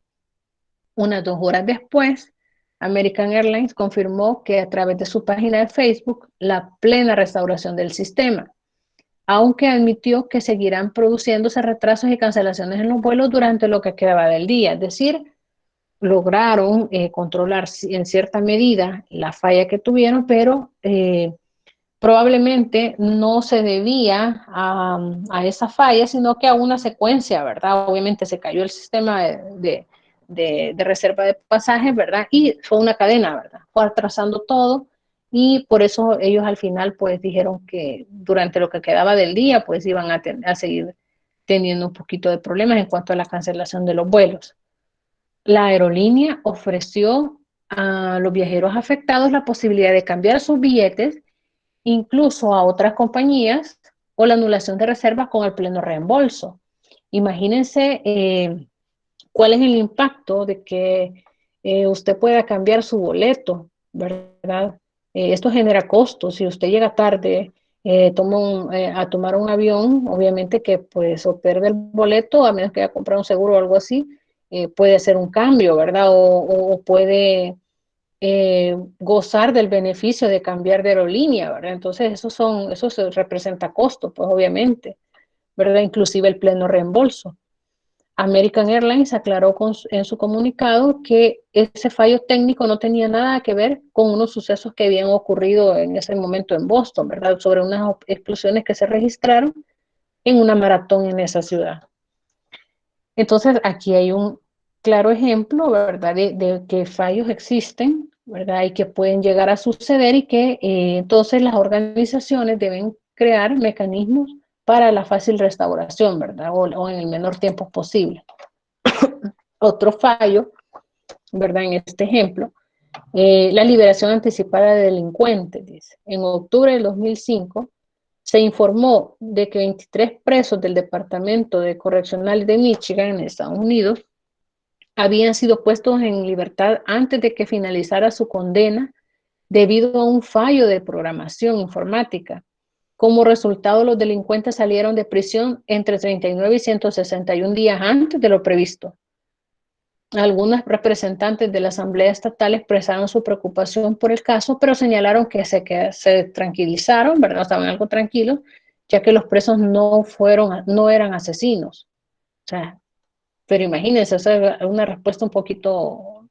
Unas 2 horas después, American Airlines confirmó que a través de su página de Facebook la plena restauración del sistema, aunque admitió que seguirán produciéndose retrasos y cancelaciones en los vuelos durante lo que quedaba del día. Es decir, lograron controlar en cierta medida la falla que tuvieron, pero probablemente no se debía a esa falla, sino que a una secuencia, ¿verdad? Obviamente se cayó el sistema de reserva de pasajes, ¿verdad? Y fue una cadena, ¿verdad? Fue atrasando todo y por eso ellos al final pues dijeron que durante lo que quedaba del día pues iban a seguir teniendo un poquito de problemas en cuanto a la cancelación de los vuelos. La aerolínea ofreció a los viajeros afectados la posibilidad de cambiar sus billetes incluso a otras compañías o la anulación de reservas con el pleno reembolso. Imagínense cuál es el impacto de que usted pueda cambiar su boleto, ¿verdad? Esto genera costos. Si usted llega tarde a tomar un avión, obviamente que pues o pierde el boleto, a menos que haya comprado un seguro o algo así, puede hacer un cambio, ¿verdad? O puede gozar del beneficio de cambiar de aerolínea, ¿verdad? Entonces eso se representa costo, pues obviamente, ¿verdad? Inclusive el pleno reembolso. American Airlines aclaró en su comunicado que ese fallo técnico no tenía nada que ver con unos sucesos que habían ocurrido en ese momento en Boston, ¿verdad? Sobre unas explosiones que se registraron en una maratón en esa ciudad. Entonces, aquí hay un claro ejemplo, ¿verdad? De que fallos existen, ¿verdad? Y que pueden llegar a suceder y que entonces las organizaciones deben crear mecanismos para la fácil restauración, ¿verdad? O en el menor tiempo posible. Otro fallo, ¿verdad? En este ejemplo, la liberación anticipada de delincuentes, dice. En octubre del 2005 se informó de que 23 presos del Departamento de Correccional de Michigan, en Estados Unidos, habían sido puestos en libertad antes de que finalizara su condena debido a un fallo de programación informática. Como resultado, los delincuentes salieron de prisión entre 39 y 161 días antes de lo previsto. Algunos representantes de la Asamblea Estatal expresaron su preocupación por el caso, pero señalaron que se tranquilizaron, ¿verdad? Estaban algo tranquilos, ya que los presos no eran asesinos. O sea, pero imagínense, esa es una respuesta un poquito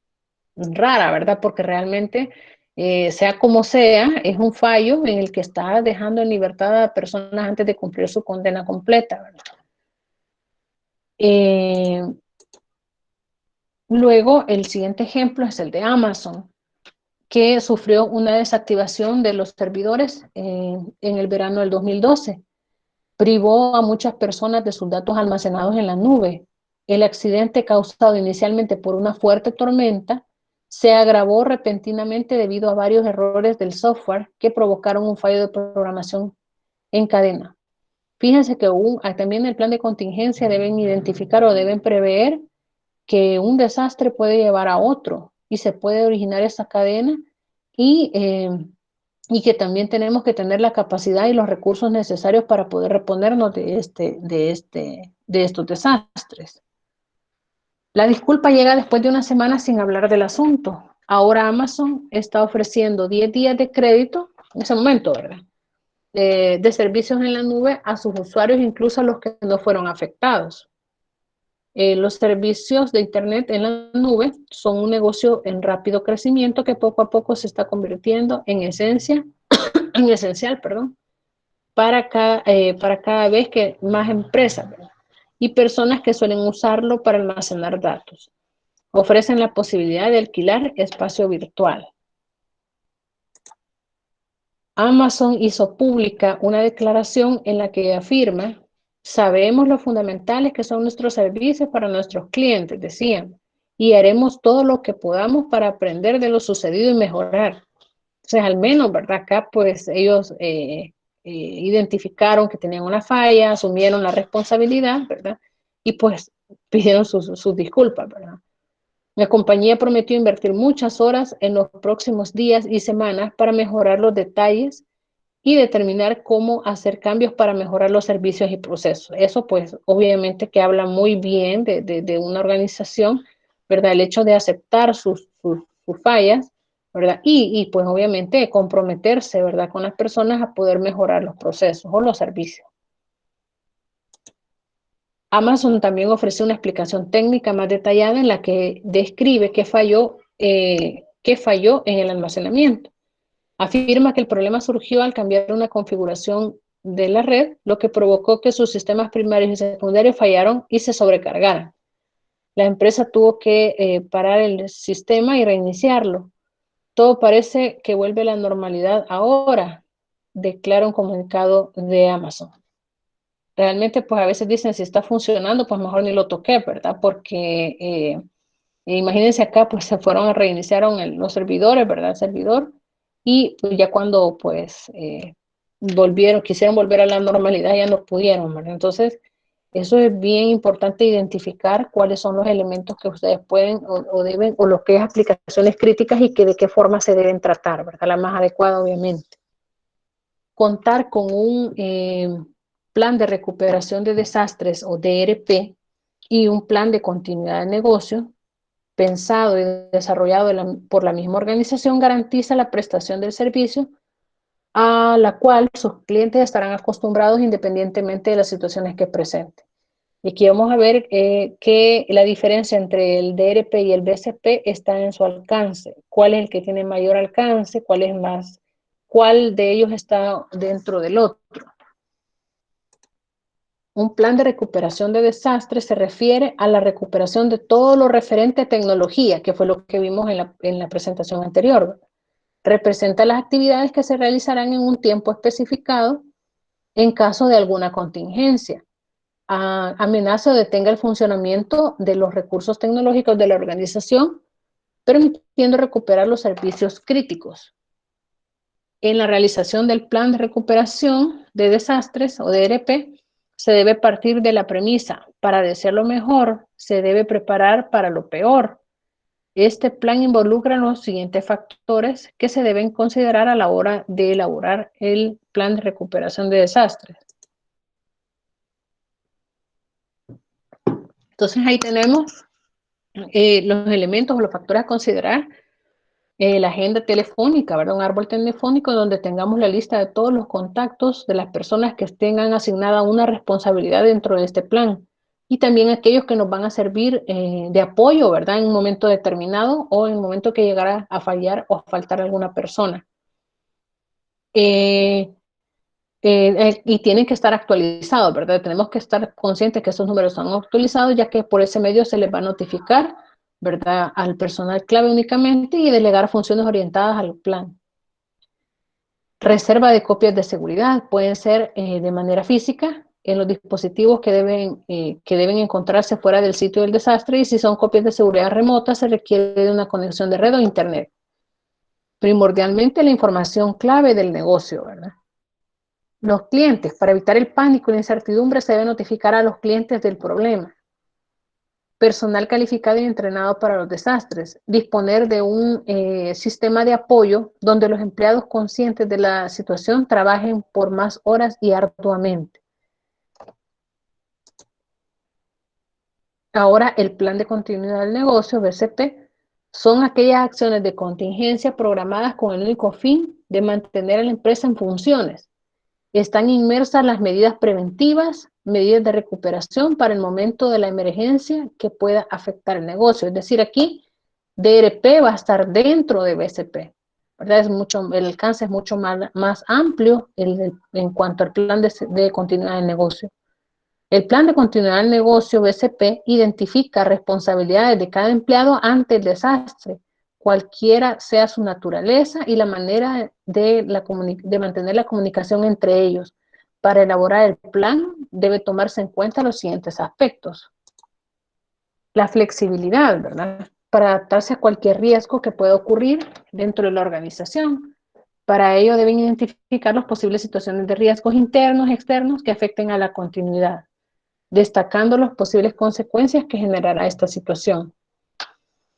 rara, ¿verdad? Porque realmente, sea como sea, es un fallo en el que está dejando en libertad a personas antes de cumplir su condena completa, ¿verdad? Luego, el siguiente ejemplo es el de Amazon, que sufrió una desactivación de los servidores en el verano del 2012. Privó a muchas personas de sus datos almacenados en la nube. El accidente causado inicialmente por una fuerte tormenta se agravó repentinamente debido a varios errores del software que provocaron un fallo de programación en cadena. Fíjense que también en el plan de contingencia deben identificar o deben prever que un desastre puede llevar a otro y se puede originar esa cadena y, eh, y que también tenemos que tener la capacidad y los recursos necesarios para poder reponernos de estos desastres. La disculpa llega después de una semana sin hablar del asunto. Ahora Amazon está ofreciendo 10 días de crédito, en ese momento, ¿verdad? De servicios en la nube a sus usuarios, incluso a los que no fueron afectados. Los servicios de Internet en la nube son un negocio en rápido crecimiento que poco a poco se está convirtiendo en esencial, perdón, para cada vez que más empresas, ¿verdad? Y personas que suelen usarlo para almacenar datos. Ofrecen la posibilidad de alquilar espacio virtual. Amazon hizo pública una declaración en la que afirma: sabemos lo fundamentales que son nuestros servicios para nuestros clientes, decían, y haremos todo lo que podamos para aprender de lo sucedido y mejorar. Entonces, al menos, ¿verdad? Acá, pues, ellos identificaron que tenían una falla, asumieron la responsabilidad, ¿verdad? Y, pues, pidieron sus disculpas, ¿verdad? La compañía prometió invertir muchas horas en los próximos días y semanas para mejorar los detalles y determinar cómo hacer cambios para mejorar los servicios y procesos. Eso, pues, obviamente que habla muy bien de una organización, ¿verdad? El hecho de aceptar sus fallas, ¿verdad? Pues, obviamente, comprometerse, ¿verdad? Con las personas a poder mejorar los procesos o los servicios. Amazon también ofrece una explicación técnica más detallada en la que describe qué falló en el almacenamiento. Afirma que el problema surgió al cambiar una configuración de la red, lo que provocó que sus sistemas primarios y secundarios fallaron y se sobrecargaran. La empresa tuvo que parar el sistema y reiniciarlo. Todo parece que vuelve a la normalidad ahora, declara un comunicado de Amazon. Realmente, pues a veces dicen, si está funcionando, pues mejor ni lo toqué, ¿verdad? Porque imagínense acá, pues se fueron a reiniciaron los servidores, ¿verdad? El servidor. Y pues, ya cuando pues quisieron volver a la normalidad, ya no pudieron, ¿verdad? Entonces, eso es bien importante identificar cuáles son los elementos que ustedes pueden o deben, o lo que es aplicaciones críticas y que de qué forma se deben tratar, ¿verdad? La más adecuada, obviamente. Contar con un plan de recuperación de desastres o DRP y un plan de continuidad de negocio pensado y desarrollado por la misma organización garantiza la prestación del servicio a la cual sus clientes estarán acostumbrados independientemente de las situaciones que presenten. Y aquí vamos a ver que la diferencia entre el DRP y el BCP está en su alcance. ¿Cuál es el que tiene mayor alcance? ¿Cuál de ellos está dentro del otro? Un plan de recuperación de desastres se refiere a la recuperación de todo lo referente a tecnología, que fue lo que vimos en la presentación anterior. Representa las actividades que se realizarán en un tiempo especificado en caso de alguna contingencia. Amenaza o detenga el funcionamiento de los recursos tecnológicos de la organización, permitiendo recuperar los servicios críticos. En la realización del plan de recuperación de desastres o DRP, se debe partir de la premisa, para desear lo mejor, se debe preparar para lo peor. Este plan involucra los siguientes factores que se deben considerar a la hora de elaborar el plan de recuperación de desastres. Entonces ahí tenemos los elementos o los factores a considerar. La agenda telefónica, ¿verdad? Un árbol telefónico donde tengamos la lista de todos los contactos de las personas que tengan asignada una responsabilidad dentro de este plan. Y también aquellos que nos van a servir de apoyo, ¿verdad? En un momento determinado o en un momento que llegara a fallar o a faltar alguna persona. Y tienen que estar actualizados, ¿verdad? Tenemos que estar conscientes que esos números son actualizados, ya que por ese medio se les va a notificar, ¿verdad? Al personal clave únicamente y delegar funciones orientadas al plan. Reserva de copias de seguridad pueden ser de manera física en los dispositivos que deben encontrarse fuera del sitio del desastre, y si son copias de seguridad remotas se requiere de una conexión de red o internet. Primordialmente la información clave del negocio, ¿verdad? Los clientes, para evitar el pánico y la incertidumbre, se debe notificar a los clientes del problema. Personal calificado y entrenado para los desastres. Disponer de un sistema de apoyo donde los empleados conscientes de la situación trabajen por más horas y arduamente. Ahora, el plan de continuidad del negocio, BCP, son aquellas acciones de contingencia programadas con el único fin de mantener a la empresa en funciones. Están inmersas las medidas preventivas, medidas de recuperación para el momento de la emergencia que pueda afectar el negocio. Es decir, aquí DRP va a estar dentro de BCP, ¿verdad? El alcance es mucho más amplio en cuanto al plan de continuidad del negocio. El plan de continuidad del negocio BCP identifica responsabilidades de cada empleado ante el desastre, cualquiera sea su naturaleza y la manera de mantener la comunicación entre ellos. Para elaborar el plan debe tomarse en cuenta los siguientes aspectos. La flexibilidad, ¿verdad? Para adaptarse a cualquier riesgo que pueda ocurrir dentro de la organización. Para ello deben identificar las posibles situaciones de riesgos internos y externos que afecten a la continuidad, destacando las posibles consecuencias que generará esta situación.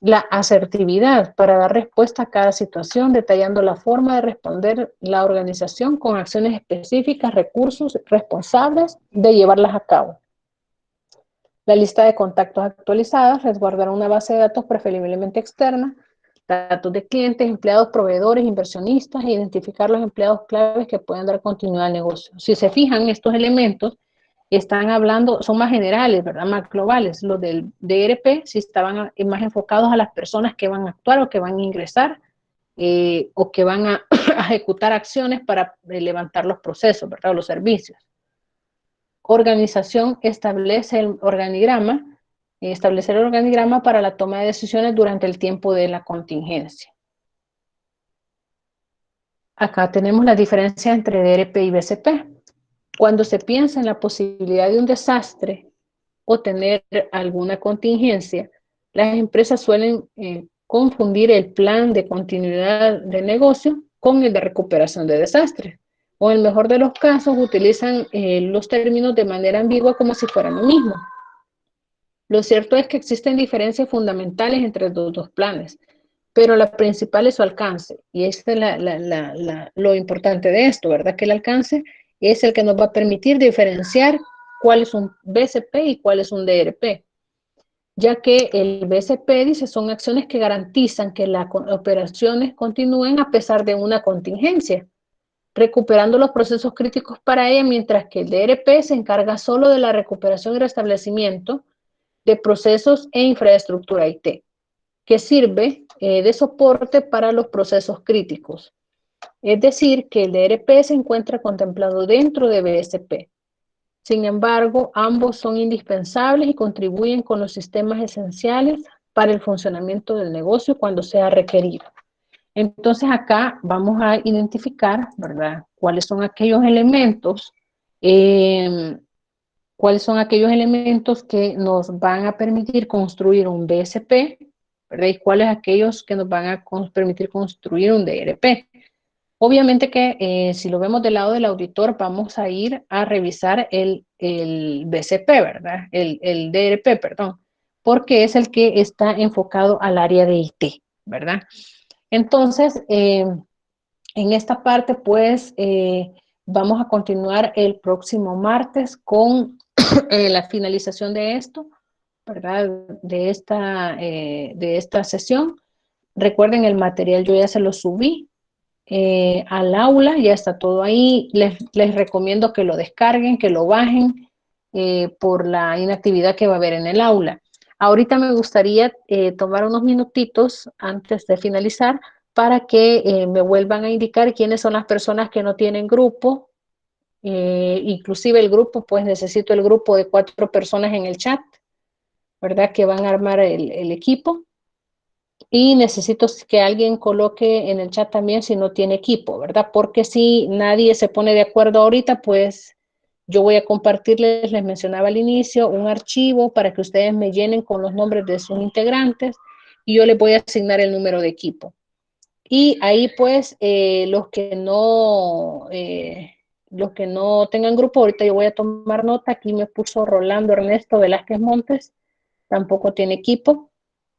La asertividad para dar respuesta a cada situación, detallando la forma de responder la organización con acciones específicas, recursos responsables de llevarlas a cabo. La lista de contactos actualizadas, resguardar una base de datos preferiblemente externa, datos de clientes, empleados, proveedores, inversionistas, e identificar los empleados claves que pueden dar continuidad al negocio. Si se fijan, estos elementos están hablando, son más generales, ¿verdad? Más globales. Los del DRP sí estaban más enfocados a las personas que van a actuar o que van a ingresar o que van a ejecutar acciones para levantar los procesos, ¿verdad? O los servicios. Organización establece el organigrama, establecer el organigrama para la toma de decisiones durante el tiempo de la contingencia. Acá tenemos la diferencia entre DRP y BCP. Cuando se piensa en la posibilidad de un desastre o tener alguna contingencia, las empresas suelen confundir el plan de continuidad de negocio con el de recuperación de desastres. O en el mejor de los casos, utilizan los términos de manera ambigua como si fueran lo mismo. Lo cierto es que existen diferencias fundamentales entre los dos planes, pero la principal es su alcance. Y esta es lo importante de esto, ¿verdad? Que el alcance es el que nos va a permitir diferenciar cuál es un BCP y cuál es un DRP. Ya que el BCP dice son acciones que garantizan que las operaciones continúen a pesar de una contingencia, recuperando los procesos críticos para ella, mientras que el DRP se encarga solo de la recuperación y restablecimiento de procesos e infraestructura IT, que sirve de soporte para los procesos críticos. Es decir, que el DRP se encuentra contemplado dentro de BSP. Sin embargo, ambos son indispensables y contribuyen con los sistemas esenciales para el funcionamiento del negocio cuando sea requerido. Entonces acá vamos a identificar, ¿verdad?, cuáles son aquellos elementos que nos van a permitir construir un BSP, ¿verdad? Y cuáles aquellos que nos van a permitir construir un DRP. Obviamente que si lo vemos del lado del auditor, vamos a ir a revisar el BCP, ¿verdad? El DRP, perdón, porque es el que está enfocado al área de IT, ¿verdad? Entonces, en esta parte, pues, vamos a continuar el próximo martes con la finalización de esto, ¿verdad? De esta sesión. Recuerden, el material yo ya se lo subí al aula, ya está todo ahí. Les recomiendo que lo descarguen, que lo bajen por la inactividad que va a haber en el aula. Ahorita me gustaría tomar unos minutitos antes de finalizar para que me vuelvan a indicar quiénes son las personas que no tienen grupo. Inclusive el grupo, pues necesito el grupo de 4 personas en el chat, ¿verdad? Que van a armar el equipo. Y necesito que alguien coloque en el chat también si no tiene equipo, ¿verdad? Porque si nadie se pone de acuerdo ahorita, pues yo voy a compartirles, les mencionaba al inicio, un archivo para que ustedes me llenen con los nombres de sus integrantes y yo les voy a asignar el número de equipo. Y ahí pues los que no tengan grupo, ahorita yo voy a tomar nota, aquí me puso Rolando Ernesto Velázquez Montes, tampoco tiene equipo.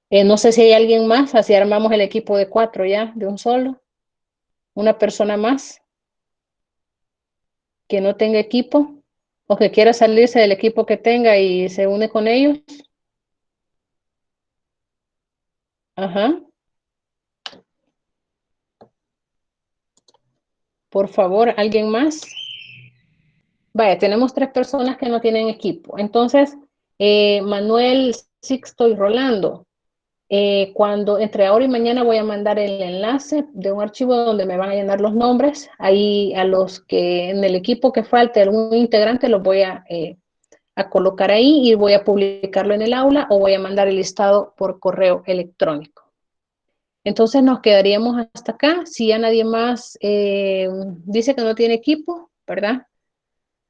No sé si hay alguien más, así armamos el equipo de 4 ya, de un solo. Una persona más que no tenga equipo o que quiera salirse del equipo que tenga y se une con ellos. Ajá. Por favor, ¿alguien más? Vaya, tenemos 3 personas que no tienen equipo. Entonces, Manuel, Sixto y Rolando, cuando entre ahora y mañana voy a mandar el enlace de un archivo donde me van a llenar los nombres. Ahí a los que en el equipo que falte algún integrante los voy a colocar ahí y voy a publicarlo en el aula o voy a mandar el listado por correo electrónico. Entonces nos quedaríamos hasta acá. Si ya nadie más dice que no tiene equipo, ¿verdad?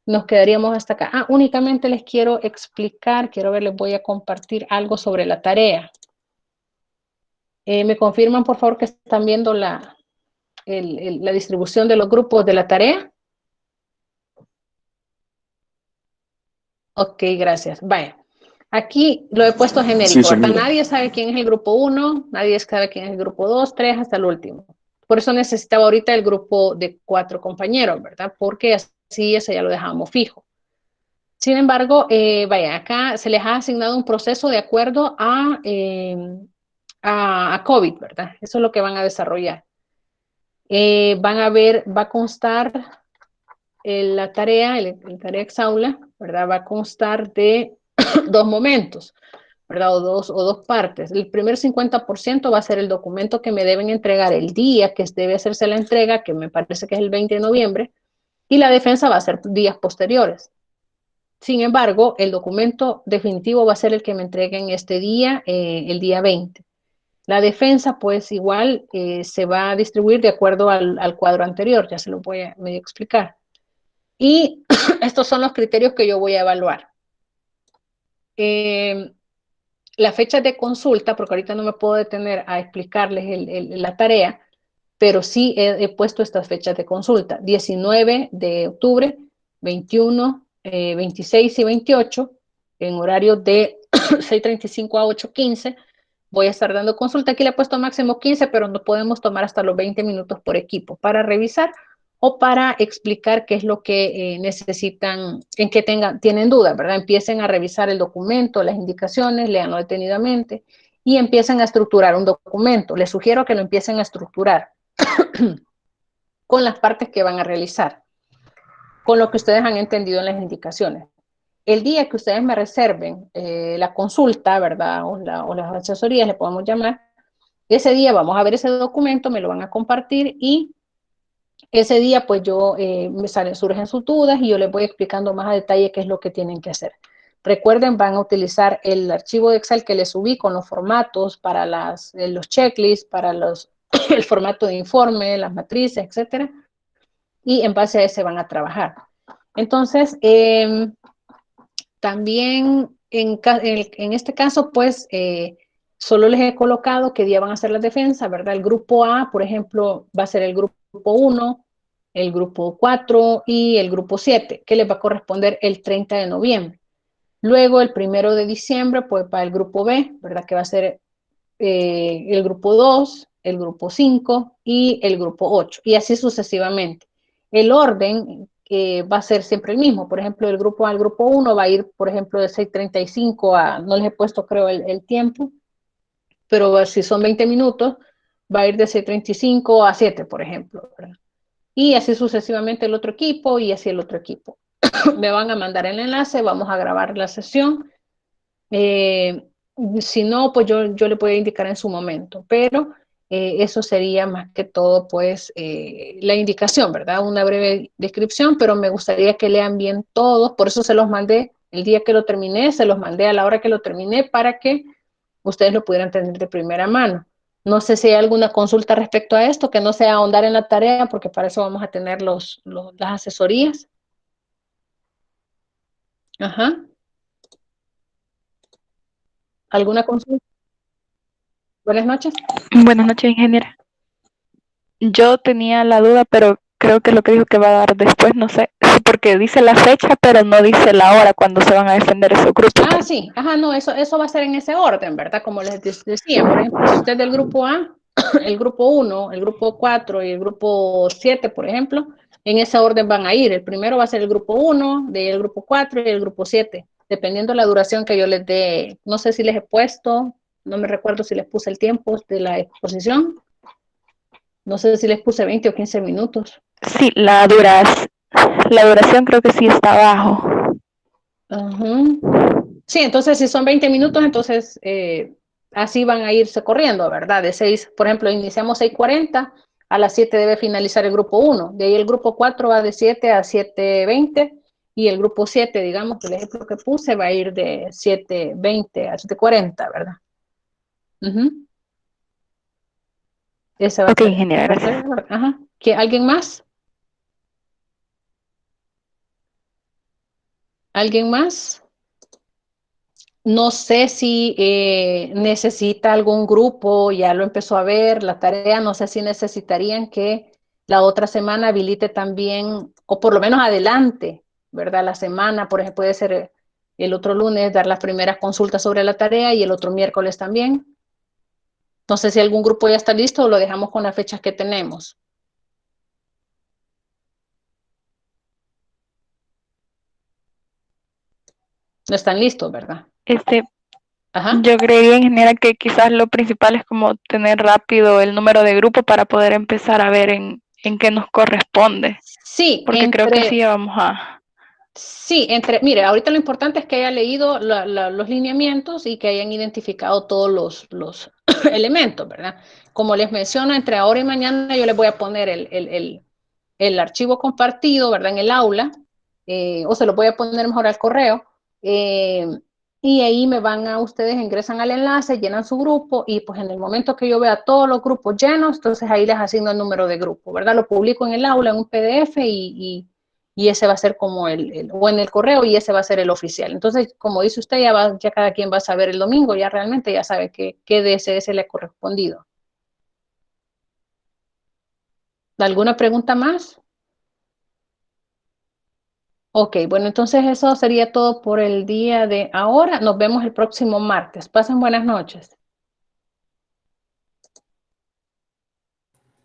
nos quedaríamos hasta acá. Únicamente les quiero explicar, quiero ver, les voy a compartir algo sobre la tarea. ¿Me confirman, por favor, que están viendo la distribución de los grupos de la tarea? Ok, gracias. Vaya. Aquí lo he puesto Sí, genérico, se ¿verdad? mira. Nadie sabe quién es el grupo 1, nadie sabe quién es el grupo 2, 3, hasta el último. Por eso necesitaba ahorita el grupo de 4 compañeros, ¿verdad? Porque así ese ya lo dejamos fijo. Sin embargo, vaya, acá se les ha asignado un proceso de acuerdo a COVID, ¿verdad? Eso es lo que van a desarrollar. Van a ver, va a constar la tarea, el tarea exaula, ¿verdad? Va a constar de dos momentos, ¿verdad? O dos partes. El primer 50% va a ser el documento que me deben entregar el día que debe hacerse la entrega, que me parece que es el 20 de noviembre, y la defensa va a ser días posteriores. Sin embargo, el documento definitivo va a ser el que me entreguen este día, el día 20. La defensa, pues igual se va a distribuir de acuerdo al cuadro anterior, ya se lo voy a medio explicar. Y estos son los criterios que yo voy a evaluar. La fecha de consulta, porque ahorita no me puedo detener a explicarles la tarea, pero sí he puesto estas fechas de consulta: 19 de octubre, 21, 26 y 28, en horario de 6:35 a 8:15. Voy a estar dando consulta. Aquí le he puesto máximo 15, pero no podemos tomar hasta los 20 minutos por equipo para revisar o para explicar qué es lo que necesitan, en qué tienen dudas, ¿verdad? Empiecen a revisar el documento, las indicaciones, léanlo detenidamente y empiecen a estructurar un documento. Les sugiero que lo empiecen a estructurar con las partes que van a realizar, con lo que ustedes han entendido en las indicaciones. El día que ustedes me reserven la consulta, ¿verdad? O las asesorías, le podemos llamar, ese día vamos a ver ese documento, me lo van a compartir y ese día pues surgen sus dudas y yo les voy explicando más a detalle qué es lo que tienen que hacer. Recuerden, van a utilizar el archivo de Excel que les subí con los formatos para los checklists, para el formato de informe, las matrices, etcétera, y en base a ese van a trabajar. Entonces, también en este caso, pues, solo les he colocado qué día van a hacer las defensas, ¿verdad? El grupo A, por ejemplo, va a ser el grupo 1, el grupo 4 y el grupo 7, que les va a corresponder el 30 de noviembre. Luego, el 1 de diciembre, pues, para el grupo B, ¿verdad? Que va a ser el grupo 2, el grupo 5 y el grupo 8, y así sucesivamente. El orden va a ser siempre el mismo. Por ejemplo, el grupo A al grupo 1 va a ir, por ejemplo, de 6:35 a, no les he puesto creo el tiempo, pero si son 20 minutos, va a ir de 6:35 a 7, por ejemplo, ¿verdad? Y así sucesivamente el otro equipo y así el otro equipo. Me van a mandar el enlace, vamos a grabar la sesión. Eh, si no, pues yo le voy a indicar en su momento, pero eso sería más que todo, pues, la indicación, ¿verdad? Una breve descripción, pero me gustaría que lean bien todos, por eso se los mandé el día que lo terminé, se los mandé a la hora que lo terminé para que ustedes lo pudieran tener de primera mano. No sé si hay alguna consulta respecto a esto, que no sea ahondar en la tarea, porque para eso vamos a tener las asesorías. Ajá. ¿Alguna consulta? Buenas noches. Buenas noches, ingeniera. Yo tenía la duda, pero creo que lo que dijo que va a dar después, no sé, sí, porque dice la fecha, pero no dice la hora cuando se van a defender esos grupos. Sí, ajá, no, eso va a ser en ese orden, ¿verdad? Como les decía, por ejemplo, si usted es del grupo A, el grupo 1, el grupo 4 y el grupo 7, por ejemplo, en ese orden van a ir. El primero va a ser el grupo 1, de ahí el grupo 4 y el grupo 7, dependiendo de la duración que yo les dé. No sé si les he puesto, no me recuerdo si les puse el tiempo de la exposición, no sé si les puse 20 o 15 minutos. Sí, la duración creo que sí está abajo. Ajá. Sí, entonces si son 20 minutos, entonces así van a irse corriendo, ¿verdad? De 6, por ejemplo, iniciamos 6:40, a las 7 debe finalizar el grupo 1, de ahí el grupo 4 va de 7 a 7:20 y el grupo 7, digamos, el ejemplo que puse, va a ir de 7:20 a 7:40, ¿verdad? Uh-huh. Ese va a Ok, ser, ingeniera, va a ser, gracias. ajá. ¿Alguien más? ¿Alguien más? No sé si necesita algún grupo, ya lo empezó a ver, la tarea, no sé si necesitarían que la otra semana habilite también, o por lo menos adelante, ¿verdad? La semana, por ejemplo, puede ser el otro lunes dar las primeras consultas sobre la tarea y el otro miércoles también. No sé si algún grupo ya está listo o lo dejamos con las fechas que tenemos. No están listos, ¿verdad? Ajá. Yo creería, ingeniera, que quizás lo principal es como tener rápido el número de grupo para poder empezar a ver en qué nos corresponde. Sí, Porque creo que así ya vamos a... Sí, mire, ahorita lo importante es que haya leído los lineamientos y que hayan identificado todos los elementos, ¿verdad? Como les menciono, entre ahora y mañana yo les voy a poner el archivo compartido, ¿verdad? En el aula, o se lo voy a poner mejor al correo, eh, y ahí me van a, ustedes ingresan al enlace, llenan su grupo, y pues en el momento que yo vea todos los grupos llenos, entonces ahí les asigno el número de grupo, ¿verdad? Lo publico en el aula, en un PDF, y ese va a ser como o en el correo, y ese va a ser el oficial. Entonces, como dice usted, ya cada quien va a saber el domingo, ya realmente ya sabe qué DSS le ha correspondido. ¿Alguna pregunta más? Ok, bueno, entonces eso sería todo por el día de ahora. Nos vemos el próximo martes. Pasen buenas noches.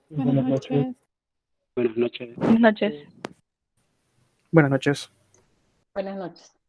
Buenas noches. Buenas noches. Buenas noches. Buenas noches. Buenas noches.